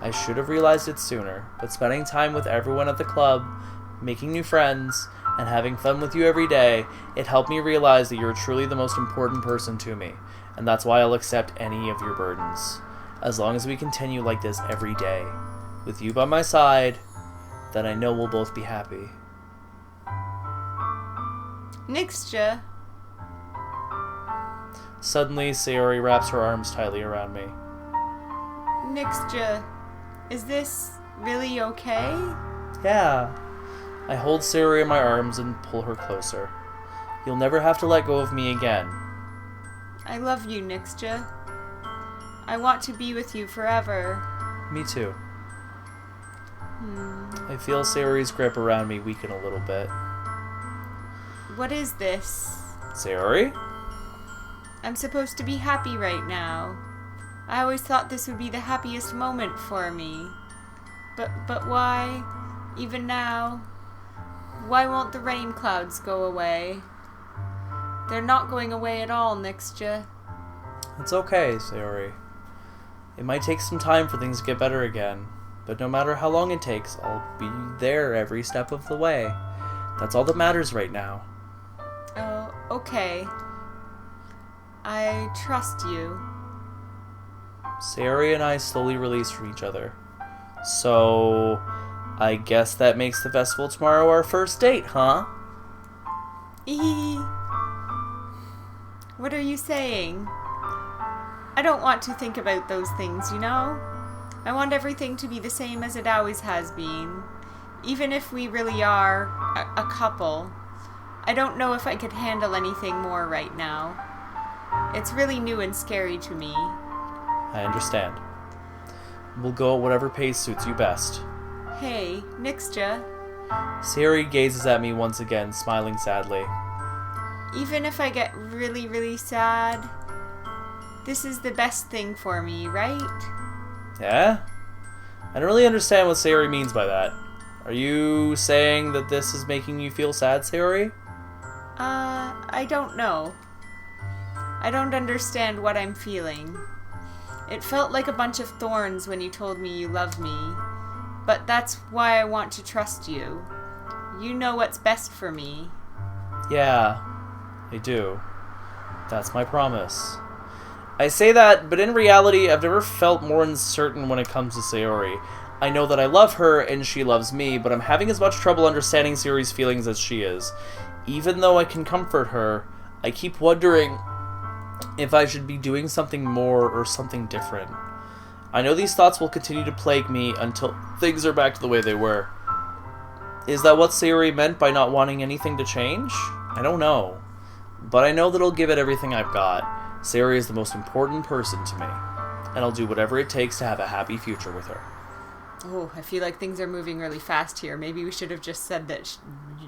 Speaker 1: I should have realized it sooner, but spending time with everyone at the club, making new friends, and having fun with you every day, it helped me realize that you're truly the most important person to me, and that's why I'll accept any of your burdens. As long as we continue like this every day, with you by my side, then I know we'll both be happy.
Speaker 3: Nixja.
Speaker 1: Suddenly, Sayori wraps her arms tightly around me.
Speaker 3: Nixja, is this really okay?
Speaker 1: Yeah. I hold Sayori in my arms and pull her closer. You'll never have to let go of me again.
Speaker 3: I love you, Nixja. I want to be with you forever.
Speaker 1: Me too. I feel Sayori's grip around me weaken a little bit.
Speaker 3: What is this?
Speaker 1: Sayori?
Speaker 3: I'm supposed to be happy right now. I always thought this would be the happiest moment for me. But why, even now, why won't the rain clouds go away? They're not going away at all, Nixja.
Speaker 1: It's okay, Sayori. It might take some time for things to get better again, but no matter how long it takes, I'll be there every step of the way. That's all that matters right now.
Speaker 3: Oh, okay. I trust you.
Speaker 1: Sayori and I slowly release from each other. So, I guess that makes the festival tomorrow our first date, huh?
Speaker 3: What are you saying? I don't want to think about those things, you know? I want everything to be the same as it always has been. Even if we really are a couple. I don't know if I could handle anything more right now. It's really new and scary to me.
Speaker 1: I understand. We'll go at whatever pace suits you best.
Speaker 3: Hey, Nixja.
Speaker 1: Sayori gazes at me once again, smiling sadly.
Speaker 3: Even if I get really, really sad, this is the best thing for me, right?
Speaker 1: Yeah? I don't really understand what Sayori means by that. Are you saying that this is making you feel sad, Sayori?
Speaker 3: I don't know. I don't understand what I'm feeling. It felt like a bunch of thorns when you told me you love me, but that's why I want to trust you. You know what's best for me.
Speaker 1: Yeah, I do. That's my promise. I say that, but in reality, I've never felt more uncertain when it comes to Sayori. I know that I love her and she loves me, but I'm having as much trouble understanding Sayori's feelings as she is. Even though I can comfort her, I keep wondering if I should be doing something more or something different. I know these thoughts will continue to plague me until things are back to the way they were. Is that what Sayori meant by not wanting anything to change? I don't know. But I know that I'll give it everything I've got. Sayori is the most important person to me, and I'll do whatever it takes to have a happy future with her.
Speaker 3: Oh, I feel like things are moving really fast here. Maybe we should have just said that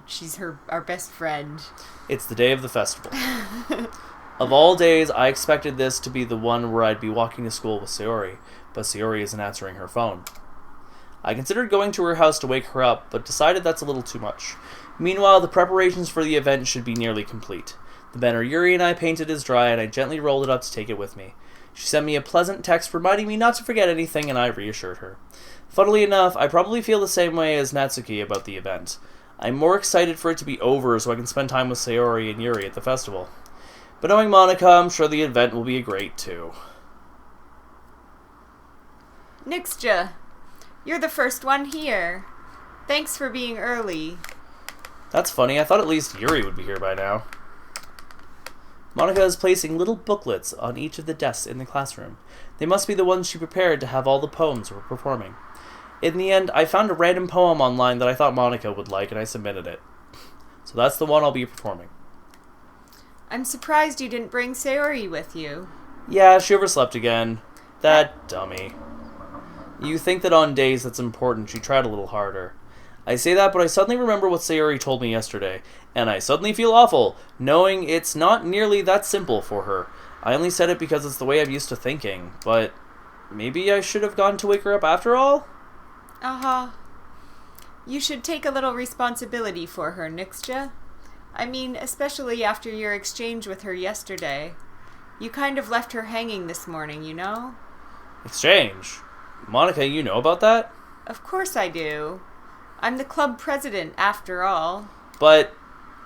Speaker 3: she's our best friend.
Speaker 1: It's the day of the festival. Of all days, I expected this to be the one where I'd be walking to school with Sayori, but Sayori isn't answering her phone. I considered going to her house to wake her up, but decided that's a little too much. Meanwhile, the preparations for the event should be nearly complete. The banner Yuri and I painted is dry, and I gently rolled it up to take it with me. She sent me a pleasant text reminding me not to forget anything, and I reassured her. Funnily enough, I probably feel the same way as Natsuki about the event. I'm more excited for it to be over so I can spend time with Sayori and Yuri at the festival. But knowing Monica, I'm sure the event will be great too.
Speaker 3: Nixja, you're the first one here. Thanks for being early.
Speaker 1: That's funny, I thought at least Yuri would be here by now. Monica is placing little booklets on each of the desks in the classroom. They must be the ones she prepared to have all the poems we're performing. In the end, I found a random poem online that I thought Monica would like, and I submitted it. So that's the one I'll be performing.
Speaker 3: I'm surprised you didn't bring Sayori with you.
Speaker 1: Yeah, she overslept again. That dummy. You think that on days that's important she tried a little harder. I say that, but I suddenly remember what Sayori told me yesterday, and I suddenly feel awful, knowing it's not nearly that simple for her. I only said it because it's the way I'm used to thinking, but maybe I should have gone to wake her up after all?
Speaker 3: Uh-huh. You should take a little responsibility for her, Nixja. I mean, especially after your exchange with her yesterday. You kind of left her hanging this morning, you know?
Speaker 1: Exchange? Monica, you know about that?
Speaker 3: Of course I do. I'm the club president, after all.
Speaker 1: But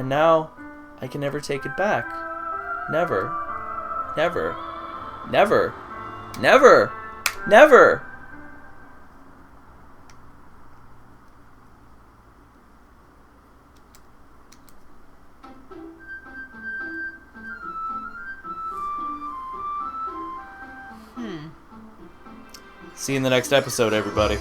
Speaker 1: And now I can never take it back. Never. Never. Never. Never. Never. See you in the next episode, everybody.